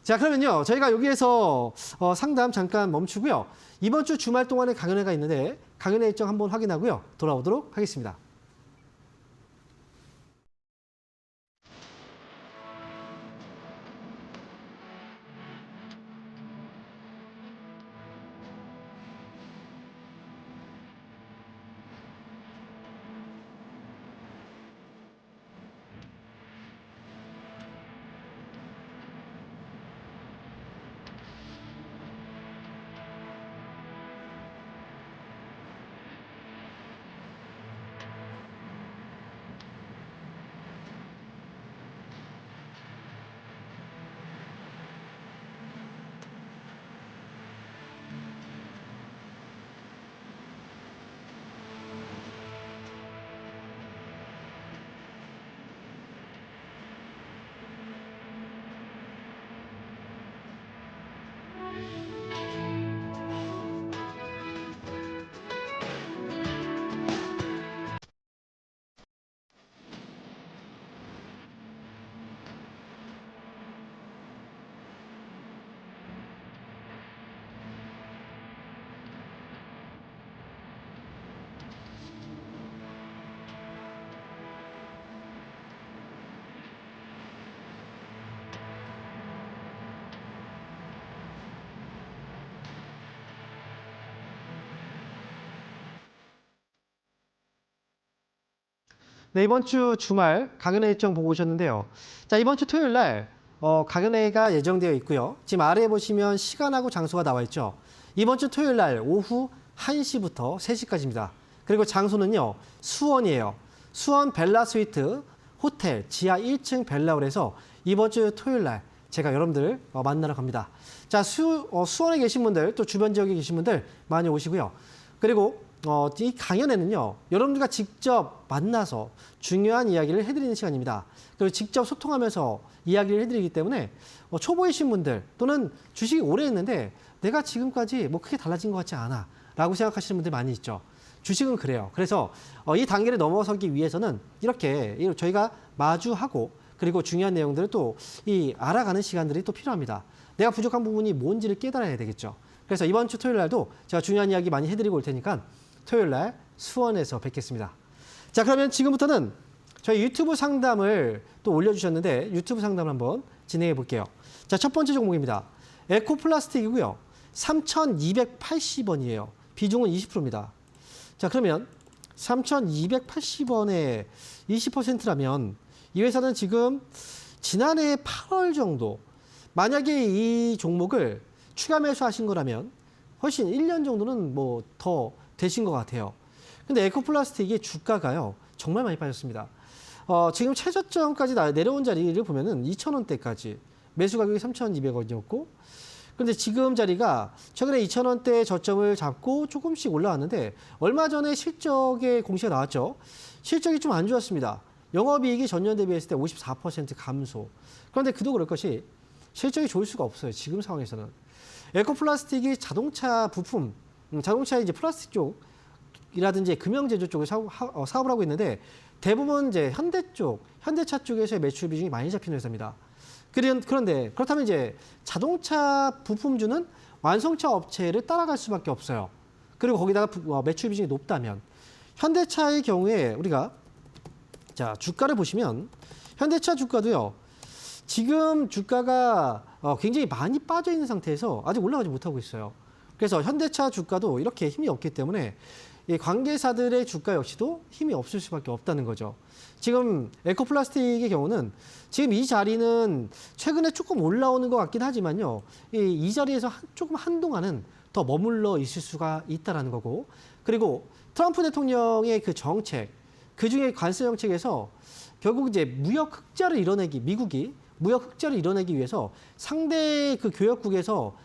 자, 그러면요. 저희가 여기에서 상담 잠깐 멈추고요. 이번 주 주말 동안에 강연회가 있는데 강연회 일정 한번 확인하고요. 돌아오도록 하겠습니다. 네, 이번 주 주말 강연회 일정 보고 오셨는데요. 자, 이번 주 토요일 날 강연회가 예정되어 있고요. 지금 아래에 보시면 시간하고 장소가 나와 있죠. 이번 주 토요일 날 오후 1시부터 3시까지입니다. 그리고 장소는요, 수원이에요. 수원 벨라 스위트 호텔 지하 1층 벨라홀에서 이번 주 토요일 날 제가 여러분들 만나러 갑니다. 자, 수원에 계신 분들, 또 주변 지역에 계신 분들 많이 오시고요. 그리고 이 강연회는요, 여러분들과 직접 만나서 중요한 이야기를 해드리는 시간입니다. 그리고 직접 소통하면서 이야기를 해드리기 때문에 초보이신 분들 또는 주식이 오래 했는데 내가 지금까지 뭐 크게 달라진 것 같지 않아 라고 생각하시는 분들 많이 있죠. 주식은 그래요. 그래서 이 단계를 넘어서기 위해서는 이렇게 저희가 마주하고 그리고 중요한 내용들을 또 알아가는 시간들이 또 필요합니다. 내가 부족한 부분이 뭔지를 깨달아야 되겠죠. 그래서 이번 주 토요일 날도 제가 중요한 이야기 많이 해드리고 올 테니까 토요일 날 수원에서 뵙겠습니다. 자, 그러면 지금부터는 저희 유튜브 상담을 또 올려주셨는데 유튜브 상담을 한번 진행해 볼게요. 자, 첫 번째 종목입니다. 에코플라스틱이고요. 3,280원이에요. 비중은 20%입니다. 자, 그러면 3,280원에 20%라면 이 회사는 지금 지난해 8월 정도, 만약에 이 종목을 추가 매수하신 거라면 훨씬 1년 정도는 뭐 더 되신 것 같아요. 근데 에코플라스틱이 주가가요, 정말 많이 빠졌습니다. 지금 최저점까지 내려온 자리를 보면은 2,000원대까지 매수 가격이 3,200원이었고, 근데 지금 자리가 최근에 2,000원대 저점을 잡고 조금씩 올라왔는데 얼마 전에 실적의 공시가 나왔죠. 실적이 좀 안 좋았습니다. 영업이익이 전년 대비했을 때 54% 감소. 그런데 그도 그럴 것이 실적이 좋을 수가 없어요. 지금 상황에서는. 에코플라스틱이 자동차 부품, 자동차 이제 플라스틱 쪽이라든지 금형제조 쪽에 사업을 하고 있는데 대부분 이제 현대차 쪽에서의 매출 비중이 많이 잡히는 회사입니다. 그런데 그렇다면 이제 자동차 부품주는 완성차 업체를 따라갈 수밖에 없어요. 그리고 거기다가 매출 비중이 높다면 현대차의 경우에 우리가 자, 주가를 보시면 현대차 주가도요. 지금 주가가 굉장히 많이 빠져 있는 상태에서 아직 올라가지 못하고 있어요. 그래서 현대차 주가도 이렇게 힘이 없기 때문에 이 관계사들의 주가 역시도 힘이 없을 수밖에 없다는 거죠. 지금 에코플라스틱의 경우는 지금 이 자리는 최근에 조금 올라오는 것 같긴 하지만요. 이 자리에서 조금 한동안은 더 머물러 있을 수가 있다는 거고, 그리고 트럼프 대통령의 그 정책, 그중에 관세 정책에서 결국 이제 미국이 무역 흑자를 이뤄내기 위해서 상대 그 교역국에서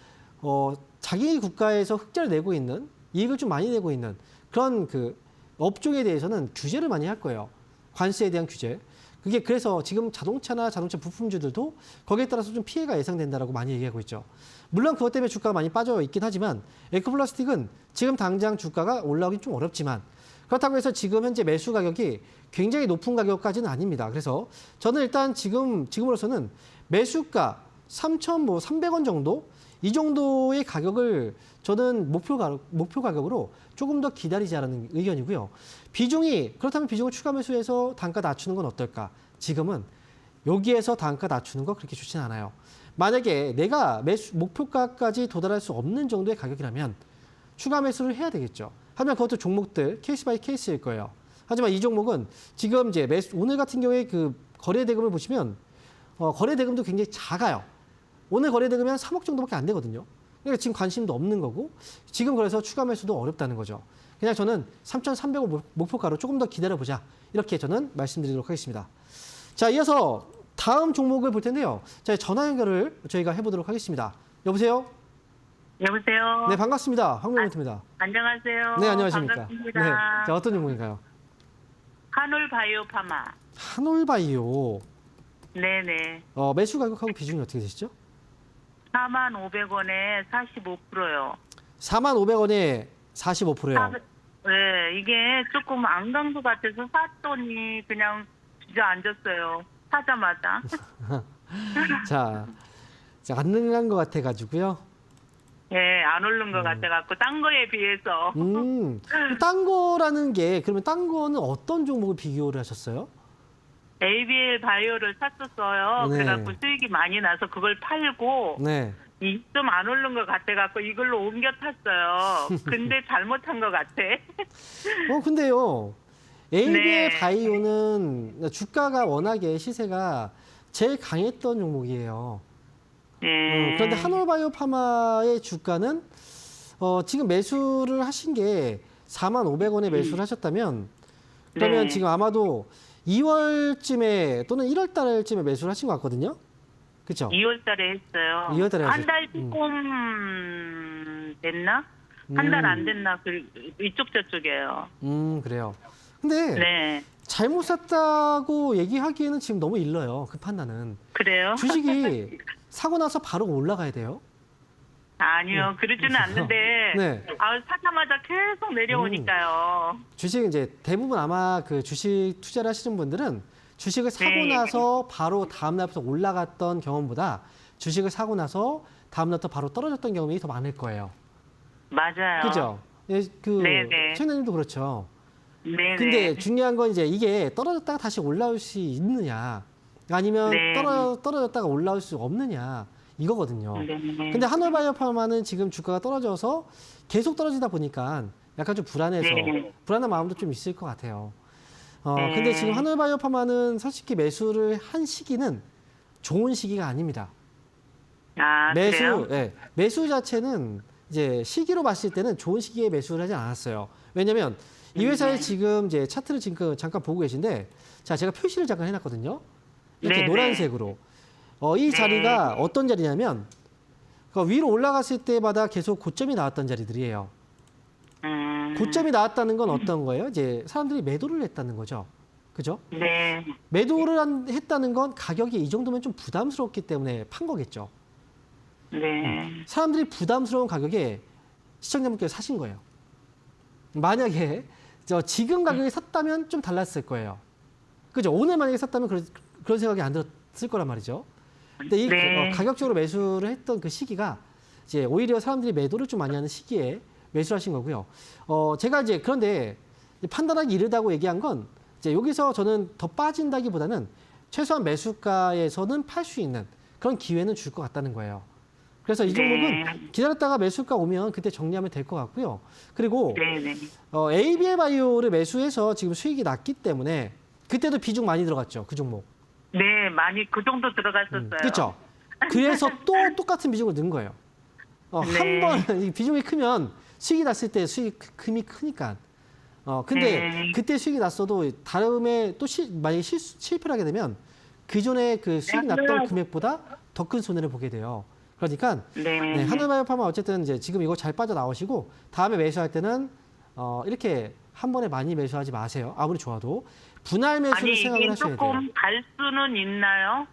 자기 국가에서 흑자를 내고 있는, 이익을 좀 많이 내고 있는 그런 그 업종에 대해서는 규제를 많이 할 거예요. 관세에 대한 규제. 그게 그래서 지금 자동차나 자동차 부품주들도 거기에 따라서 좀 피해가 예상된다라고 많이 얘기하고 있죠. 물론 그것 때문에 주가가 많이 빠져 있긴 하지만 에코플라스틱은 지금 당장 주가가 올라오긴 좀 어렵지만 그렇다고 해서 지금 현재 매수 가격이 굉장히 높은 가격까지는 아닙니다. 그래서 저는 일단 지금으로서는 매수가 3,300원 정도? 이 정도의 가격을 저는 목표 가격으로 조금 더 기다리자라는 의견이고요. 그렇다면 비중을 추가 매수해서 단가 낮추는 건 어떨까? 지금은 여기에서 단가 낮추는 거 그렇게 좋지는 않아요. 만약에 내가 목표가까지 도달할 수 없는 정도의 가격이라면 추가 매수를 해야 되겠죠. 하지만 그것도 종목들 케이스 바이 케이스일 거예요. 하지만 이 종목은 지금 이제 오늘 같은 경우에 그 거래 대금을 보시면 거래 대금도 굉장히 작아요. 오늘 거래 대금이 한 3억 정도밖에 안 되거든요. 그러니까 지금 관심도 없는 거고 지금 그래서 추가 매수도 어렵다는 거죠. 그냥 저는 3,300원 목표가로 조금 더 기다려보자. 이렇게 저는 말씀드리도록 하겠습니다. 자, 이어서 다음 종목을 볼 텐데요. 자, 전화 연결을 저희가 해보도록 하겠습니다. 여보세요? 여보세요. 네, 반갑습니다. 황명민입니다. 안녕하세요. 네, 안녕하십니까. 반갑습니다. 네, 자, 어떤 종목인가요? 한올바이오파마. 한올바이오. 네네. 매수 가격하고 비중이 어떻게 되시죠? 4,500원에 45%요. 4,500원에 45%요. 네, 이게 조금 안 간 것 같아서 샀더니 그냥 주저앉았어요. 사자마자. 자, 안 능한 것 같아가지고요. 네, 안 오른 것 같아갖고 딴 거에 비해서. 딴 거라는 게 그러면 딴 거는 어떤 종목을 비교를 하셨어요? ABL 바이오를 샀었어요. 네. 그래갖고 수익이 많이 나서 그걸 팔고 네. 좀 안 오른 것 같아갖고 이걸로 옮겨 탔어요. 근데 잘못한 것 같아. 근데요. ABL 네. 바이오는 주가가 워낙에 시세가 제일 강했던 종목이에요. 그런데 한올바이오 파마의 주가는 지금 매수를 하신 게 4,500원에 매수를 하셨다면 그러면 네. 지금 아마도 2월쯤에 또는 1월 달쯤에 매수를 하신 것 같거든요. 그렇죠? 2월 달에 했어요. 2월 달에 한 달 하셨- 조금 됐나? 한 달 안 됐나? 이쪽 저쪽이에요. 그래요. 근데 네. 잘못 샀다고 얘기하기에는 지금 너무 일러요. 그 판단은. 그래요? 주식이 사고 나서 바로 올라가야 돼요. 아니요, 그러지는 않는데, 네. 사자마자 계속 내려오니까요. 주식 이제 대부분 아마 그 주식 투자를 하시는 분들은 주식을 사고 네. 나서 바로 다음 날부터 올라갔던 경험보다 주식을 사고 나서 다음 날부터 바로 떨어졌던 경험이 더 많을 거예요. 맞아요. 그죠? 예, 네네. 최은혜님도 그렇죠. 네네. 근데 중요한 건 이제 이게 떨어졌다가 다시 올라올 수 있느냐, 아니면 네. 떨어졌다가 올라올 수 없느냐 이거거든요. 네. 근데 한올바이오파마는 지금 주가가 떨어져서 계속 떨어지다 보니까 약간 좀 불안해서 네. 불안한 마음도 좀 있을 것 같아요. 네. 근데 지금 한올바이오파마는 솔직히 매수를 한 시기는 좋은 시기가 아닙니다. 그래요? 예, 매수 자체는 이제 시기로 봤을 때는 좋은 시기에 매수를 하지 않았어요. 왜냐면 이 회사의 지금 이제 차트를 지금 잠깐 보고 계신데, 자, 제가 표시를 잠깐 해놨거든요. 이렇게 네네. 노란색으로. 이 자리가 어떤 자리냐면, 그 위로 올라갔을 때마다 계속 고점이 나왔던 자리들이에요. 고점이 나왔다는 건 어떤 거예요? 이제 사람들이 매도를 했다는 거죠. 그죠? 네. 매도를 했다는 건 가격이 이 정도면 좀 부담스럽기 때문에 판 거겠죠. 네. 사람들이 부담스러운 가격에 시청자분께서 사신 거예요. 만약에 지금 가격에 샀다면 좀 달랐을 거예요. 그죠? 오늘 만약에 샀다면 그런 생각이 안 들었을 거란 말이죠. 근데 이 네. 가격적으로 매수를 했던 그 시기가 이제 오히려 사람들이 매도를 좀 많이 하는 시기에 매수를 하신 거고요. 제가 이제 그런데 판단하기 이르다고 얘기한 건 이제 여기서 저는 더 빠진다기보다는 최소한 매수가에서는 팔 수 있는 그런 기회는 줄 것 같다는 거예요. 그래서 이 종목은 기다렸다가 매수가 오면 그때 정리하면 될 것 같고요. 그리고 네네. ABL 바이오를 매수해서 지금 수익이 났기 때문에 그때도 비중 많이 들어갔죠. 그 종목. 네, 많이 그 정도 들어갔었어요. 그렇죠. 그래서 또 똑같은 비중을 넣은 거예요. 네. 한 번 비중이 크면 수익이 났을 때 수익금이 크니까. 근데 네. 그때 수익이 났어도 다음에 또 만약에 실패를 하게 되면 기존에 그 수익 났던 금액보다 더 큰 손해를 보게 돼요. 그러니까 네. 한올바이오파마 어쨌든 이제 지금 이거 잘 빠져나오시고 다음에 매수할 때는 이렇게 한 번에 많이 매수하지 마세요. 아무리 좋아도 분할 매수를 아니, 생각을 이게 하셔야 돼요. 조금 갈 수는 있나요?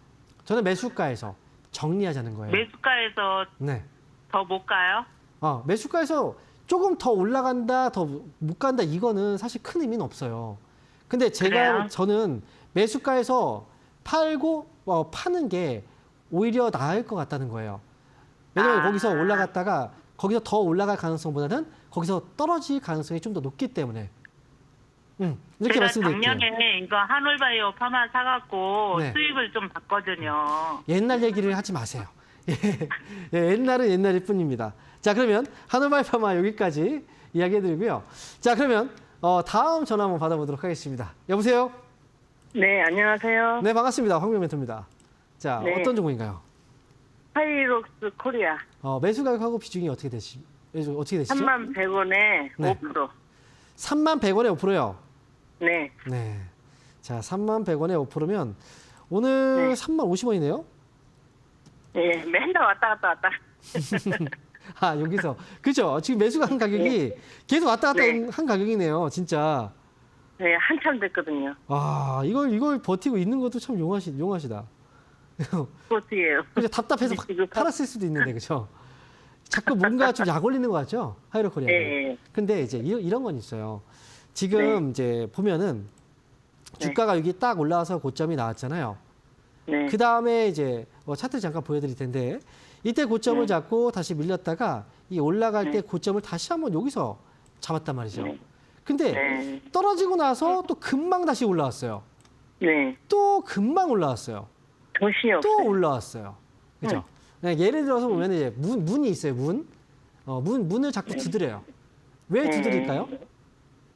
저는 매수가에서 정리하자는 거예요. 매수가에서 네. 더 못 가요? 매수가에서 조금 더 올라간다, 더 못 간다, 이거는 사실 큰 의미는 없어요. 근데 그래요? 저는 매수가에서 팔고 파는 게 오히려 나을 것 같다는 거예요. 왜냐면 거기서 올라갔다가 거기서 더 올라갈 가능성보다는 거기서 떨어질 가능성이 좀 더 높기 때문에. 이렇게 제가 말씀드릴게요. 작년에 이거 한올바이오 파마 사갖고 네. 수익을 좀 봤거든요. 옛날 얘기를 하지 마세요. 예, 옛날은 옛날일 뿐입니다. 자, 그러면 한올바이오파마 여기까지 이야기해드리고요. 자, 그러면 다음 전화 한번 받아보도록 하겠습니다. 여보세요? 네, 안녕하세요. 네, 반갑습니다. 황명 멘토입니다. 자, 네. 어떤 종목인가요? 하이록스 코리아 매수 가격하고 비중이 어떻게 되시죠? 31,100원에 네. 5%. 31,100원에 5%요. 네. 네. 자, 31,100원에 5%면 오늘 네. 30,050원이네요. 예, 맨날 왔다 갔다. 여기서. 그죠? 지금 매수가 한 가격이 계속 왔다 갔다 네. 한 가격이네요. 진짜. 네, 한참 됐거든요. 이걸 버티고 있는 것도 참 용하시다. 어떻게해요? 그죠? 답답해서 지금 팔았을 수도 있는데, 그죠? 자꾸 뭔가 좀 약 올리는 것 같죠? 하이로코리아. 예. 근데 이제 이런 건 있어요. 지금 이제 보면은 주가가 여기 딱 올라와서 고점이 나왔잖아요. 네. 그 다음에 이제 차트 잠깐 보여드릴 텐데 이때 고점을 네. 잡고 다시 밀렸다가 이 올라갈 네. 때 고점을 다시 한번 여기서 잡았단 말이죠. 네. 근데 네. 떨어지고 나서 또 금방 다시 올라왔어요. 네. 또 금방 올라왔어요. 정신이 또 없어요. 올라왔어요. 그죠? 네, 예를 들어서 보면 이제 문이 있어요. 문을 자꾸 두드려요. 왜 네. 두드릴까요?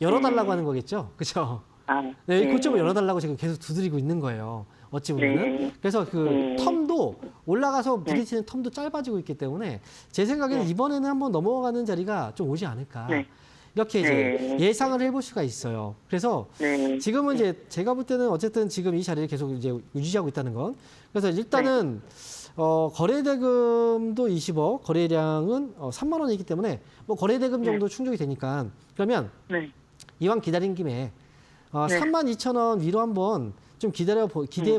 열어달라고 하는 거겠죠. 그죠? 네, 이 고점을 열어달라고 지금 계속 두드리고 있는 거예요. 어찌 보면은. 네. 그래서 그 텀도 올라가서 부딪히는 텀도 짧아지고 있기 때문에 제 생각에는 이번에는 한번 넘어가는 자리가 좀 오지 않을까. 네. 이렇게 이제 네. 예상을 해볼 수가 있어요. 그래서 네. 지금은 이제 제가 볼 때는 어쨌든 지금 이 자리를 계속 이제 유지하고 있다는 건. 그래서 일단은 거래대금도 20억, 거래량은 3만 원이기 때문에 뭐 거래대금 정도 충족이 되니까 그러면 네. 이왕 기다린 김에 32,000원 위로 한번 좀 기대해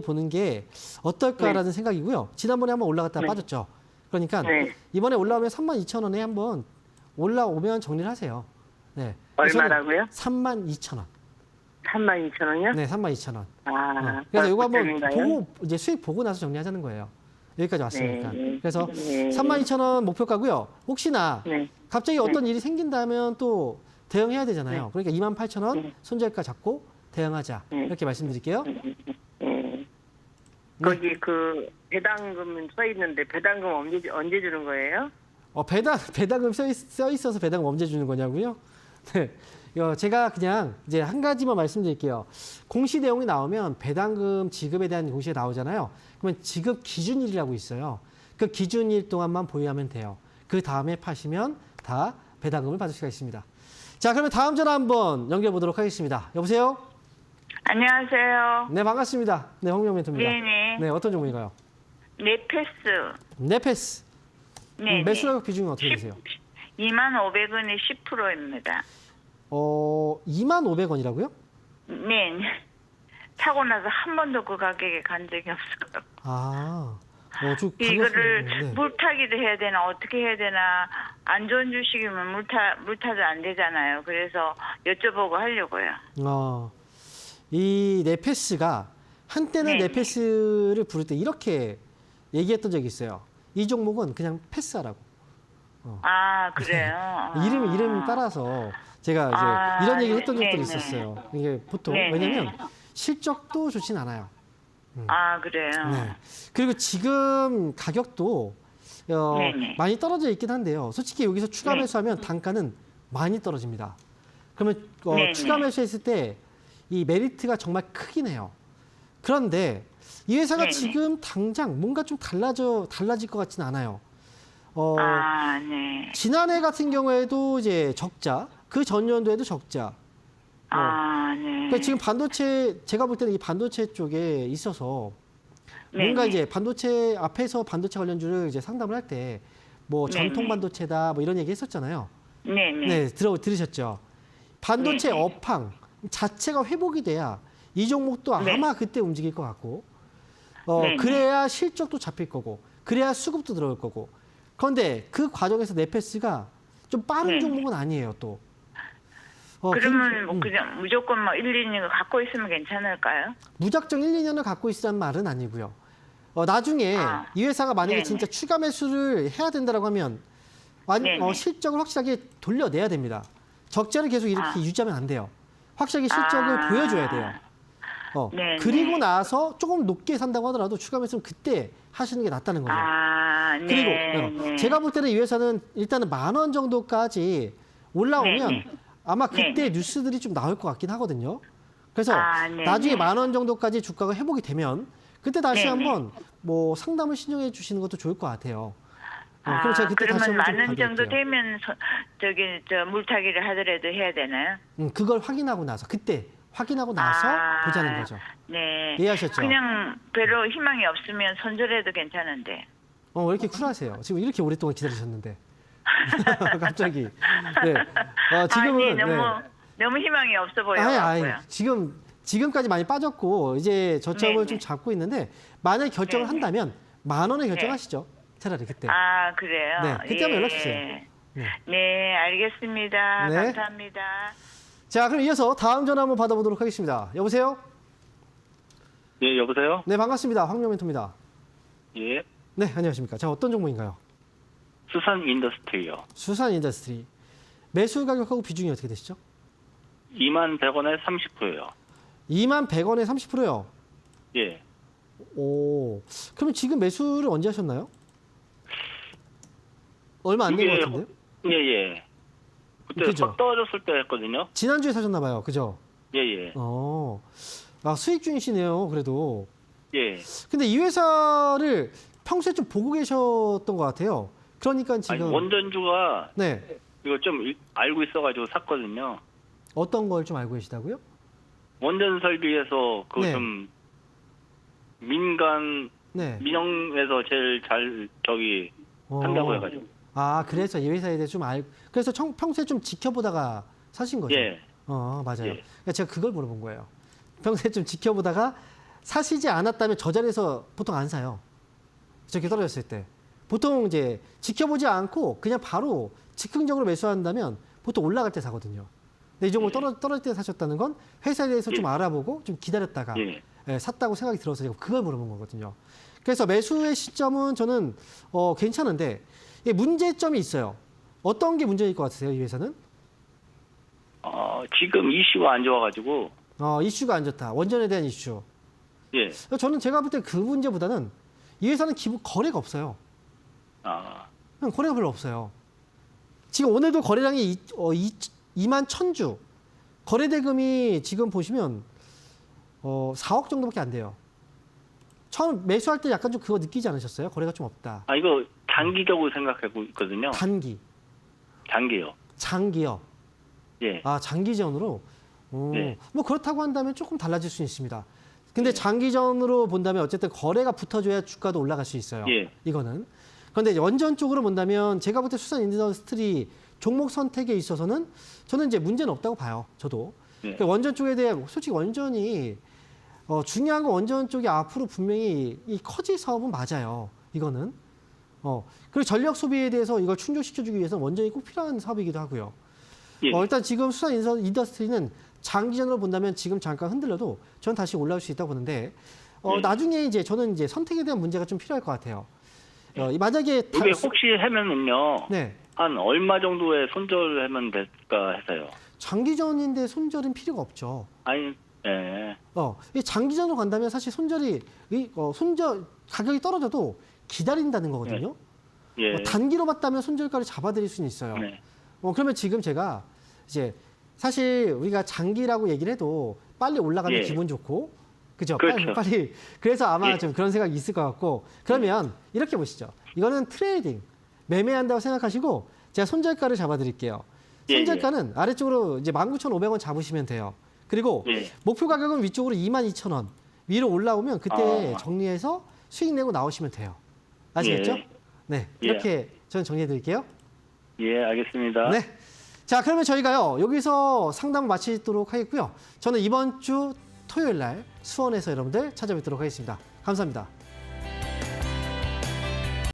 보는 게 어떨까라는 생각이고요. 지난번에 한번 올라갔다가 빠졌죠. 그러니까 네. 이번에 올라오면 32,000원에 한번 올라오면 정리를 하세요. 네. 얼마라고요? 32,000원. 32,000원이요? 네, 32,000원. 그래서 이거 한번 고점인가요? 보고 이제 수익 보고 나서 정리하자는 거예요. 여기까지 왔으니까. 네. 그래서 네. 32,000원 목표가고요. 혹시나 네. 갑자기 어떤 일이 생긴다면 또 대응해야 되잖아요. 그러니까 28,000원 손절가 잡고 대응하자. 이렇게 말씀드릴게요. 네. 거기 그 배당금 써 있는데 배당금 언제 주는 거예요? 배당금 써 있어서 배당금 언제 주는 거냐고요? 네. 제가 그냥 이제 한 가지만 말씀드릴게요. 공시 내용이 나오면 배당금 지급에 대한 공시가 나오잖아요. 그러면 지급 기준일이라고 있어요. 그 기준일 동안만 보유하면 돼요. 그 다음에 파시면 다 배당금을 받을 수가 있습니다. 자, 그러면 다음 전화 한번 연결해 보도록 하겠습니다. 여보세요? 안녕하세요. 네, 반갑습니다. 네, 홍명 멘토입니다. 네네. 네, 어떤 종목인가요? 네페스. 네페스. 네. 매수 가격 비중은 어떻게 되세요? 25,000원에 10%입니다. 25,000원이라고요? 네. 사고 나서 한 번도 그 가격에 간 적이 없어요. 이거를 네. 물타기도 해야 되나 어떻게 해야 되나 안 좋은 주식이면 물타도 안 되잖아요. 그래서 여쭤보고 하려고요. 이 네페스가 한때는 네. 네페스를 부를 때 이렇게 얘기했던 적이 있어요. 이 종목은 그냥 패스하라고. 아 그래요. 이름 따라서 제가 이제 이런 얘기를 했던 적들이 있었어요. 이게 보통 네네. 왜냐면 실적도 좋진 않아요. 아 그래요. 네. 그리고 지금 가격도 네네. 많이 떨어져 있긴 한데요. 솔직히 여기서 추가 네. 매수하면 단가는 많이 떨어집니다. 그러면 네네. 추가 매수했을 때 이 메리트가 정말 크긴 해요. 그런데 이 회사가 네네. 지금 당장 뭔가 좀 달라질 것 같지는 않아요. 네. 지난해 같은 경우에도 이제 적자, 그 전년도에도 적자. 네. 그러니까 지금 반도체, 제가 볼 때는 이 반도체 쪽에 있어서 네네. 뭔가 이제 반도체 앞에서 반도체 관련주를 이제 상담을 할 때 뭐 네네. 전통 반도체다 뭐 이런 얘기 했었잖아요. 네네. 네, 들으셨죠? 반도체 네네. 업황 자체가 회복이 돼야 이 종목도 네. 아마 그때 움직일 것 같고, 네네. 그래야 실적도 잡힐 거고, 그래야 수급도 들어올 거고. 그런데 그 과정에서 네페스가 좀 빠른 네네. 종목은 아니에요, 또. 그러면 뭐 그냥 무조건 뭐 1, 2년 갖고 있으면 괜찮을까요? 무작정 1, 2년을 갖고 있으란 말은 아니고요. 나중에 이 회사가 만약에 네네. 진짜 추가 매수를 해야 된다라고 하면 네네. 실적을 확실하게 돌려내야 됩니다. 적자를 계속 이렇게 유지하면 안 돼요. 확실하게 실적을 보여줘야 돼요. 네네. 그리고 나서 조금 높게 산다고 하더라도 추가 매수는 그때 하시는 게 낫다는 거죠. 네. 그리고 제가 볼 때는 이 회사는 일단은 10,000원 정도까지 올라오면 네네. 아마 그때 네네. 뉴스들이 좀 나올 것 같긴 하거든요. 그래서 네네. 나중에 10,000원 정도까지 주가가 회복이 되면 그때 다시 네네. 한번 뭐 상담을 신청해 주시는 것도 좋을 것 같아요. 그럼 제가 그때 다시 그러면 한번 좀 만원 정도 봐드릴게요. 되면 저 물타기를 하더라도 해야 되나요? 그걸 확인하고 나서 그때 확인하고 나서 보자는 거죠. 네. 이해하셨죠? 그냥 별로 희망이 없으면 손절해도 괜찮은데. 왜 이렇게 쿨하세요? 지금 이렇게 오랫동안 기다리셨는데. 갑자기. 네. 지금은 너무 희망이 없어 보여요. 지금까지 많이 빠졌고 이제 저점을 네네. 좀 잡고 있는데 만약에 결정을 네네. 한다면 10,000원에 결정하시죠. 차라리 그때. 그래요? 네, 그때 한번 연락 주세요. 네. 네, 알겠습니다. 네. 감사합니다. 자, 그럼 이어서 다음 전화 한번 받아보도록 하겠습니다. 여보세요? 예, 여보세요? 네, 반갑습니다. 황명 멘토입니다. 예. 네, 안녕하십니까. 자, 어떤 종목인가요? 수산 인더스트리요. 수산 인더스트리. 매수 가격하고 비중이 어떻게 되시죠? 21,100원에 30%요. 21,100원에 30%요. 예. 오, 그러면 지금 매수를 언제 하셨나요? 얼마 안 된 것 같은데요? 예, 예. 그때 그죠? 확 떨어졌을 때 했거든요. 지난주에 사셨나 봐요. 그죠? 예, 예. 수익 중이시네요. 그래도. 예. 근데 이 회사를 평소에 좀 보고 계셨던 것 같아요. 그러니까 아니, 지금 원전주가 네, 이거 좀 알고 있어가지고 샀거든요. 어떤 걸 좀 알고 계시다고요? 원전 설비에서 그 네. 좀 민간 네. 민영에서 제일 잘 한다고 해가지고. 그래서 이 회사에 대해 좀 그래서 평소에 좀 지켜보다가 사신 거죠? 예. 맞아요. 예. 그러니까 제가 그걸 물어본 거예요. 평소에 좀 지켜보다가 사시지 않았다면 저 자리에서 보통 안 사요. 저렇게 떨어졌을 때. 보통 이제 지켜보지 않고 그냥 바로 즉흥적으로 매수한다면 보통 올라갈 때 사거든요. 근데 이 종목 떨어질 때 사셨다는 건 회사에 대해서 좀 알아보고 좀 기다렸다가 샀다고 생각이 들어서 제가 그걸 물어본 거거든요. 그래서 매수의 시점은 저는 괜찮은데 문제점이 있어요. 어떤 게 문제일 것 같으세요, 이 회사는? 지금 이슈가 안 좋아가지고. 이슈가 안 좋다. 원전에 대한 이슈. 예. 저는 제가 볼 때 그 문제보다는 이 회사는 기본 거래가 없어요. 그냥 거래가 별로 없어요. 지금 오늘도 거래량이 2만 1,000주. 거래 대금이 지금 보시면 4억 정도밖에 안 돼요. 처음 매수할 때 약간 좀 그거 느끼지 않으셨어요? 거래가 좀 없다. 이거 단기적으로 생각하고 있거든요. 단기요. 장기요. 예. 장기전으로. 네. 뭐 그렇다고 한다면 조금 달라질 수 있습니다. 근데 장기전으로 본다면 어쨌든 거래가 붙어줘야 주가도 올라갈 수 있어요. 예. 이거는. 그런데 이제 원전 쪽으로 본다면 제가 볼 때 수산 인더스트리 종목 선택에 있어서는 저는 이제 문제는 없다고 봐요. 저도. 그러니까 원전 쪽에 대해 솔직히 원전이 중요한 건 원전 쪽이 앞으로 분명히 이 커질 사업은 맞아요. 이거는. 그리고 전력 소비에 대해서 이걸 충족시켜주기 위해서 원전이 꼭 필요한 사업이기도 하고요. 예. 일단 지금 수산 인더스트리는 장기전으로 본다면 지금 잠깐 흔들려도 저는 다시 올라올 수 있다고 보는데 나중에 이제 저는 이제 선택에 대한 문제가 좀 필요할 것 같아요. 만약에 이게 혹시 하면은요. 네. 한 얼마 정도의 손절을 하면 될까 해서요. 장기전인데 손절은 필요가 없죠. 예. 이 장기전으로 간다면 사실 손절 가격이 떨어져도 기다린다는 거거든요. 예. 단기로 봤다면 손절가를 잡아드릴 수는 있어요. 네. 그러면 지금 제가 이제 사실 우리가 장기라고 얘기를 해도 빨리 올라가면 기분 좋고, 그죠? 그렇죠. 빨리. 그래서 아마 좀 그런 생각이 있을 것 같고, 그러면 이렇게 보시죠. 이거는 트레이딩, 매매한다고 생각하시고, 제가 손절가를 잡아드릴게요. 손절가는 아래쪽으로 이제 19,500원 잡으시면 돼요. 그리고 목표 가격은 위쪽으로 22,000원. 위로 올라오면 그때 정리해서 수익 내고 나오시면 돼요. 아시겠죠? 네. 이렇게 저는 정리해 드릴게요. 예, 알겠습니다. 네. 자, 그러면 저희가요, 여기서 상담을 마치도록 하겠고요. 저는 이번 주 토요일 날 수원에서 여러분들 찾아뵙도록 하겠습니다. 감사합니다.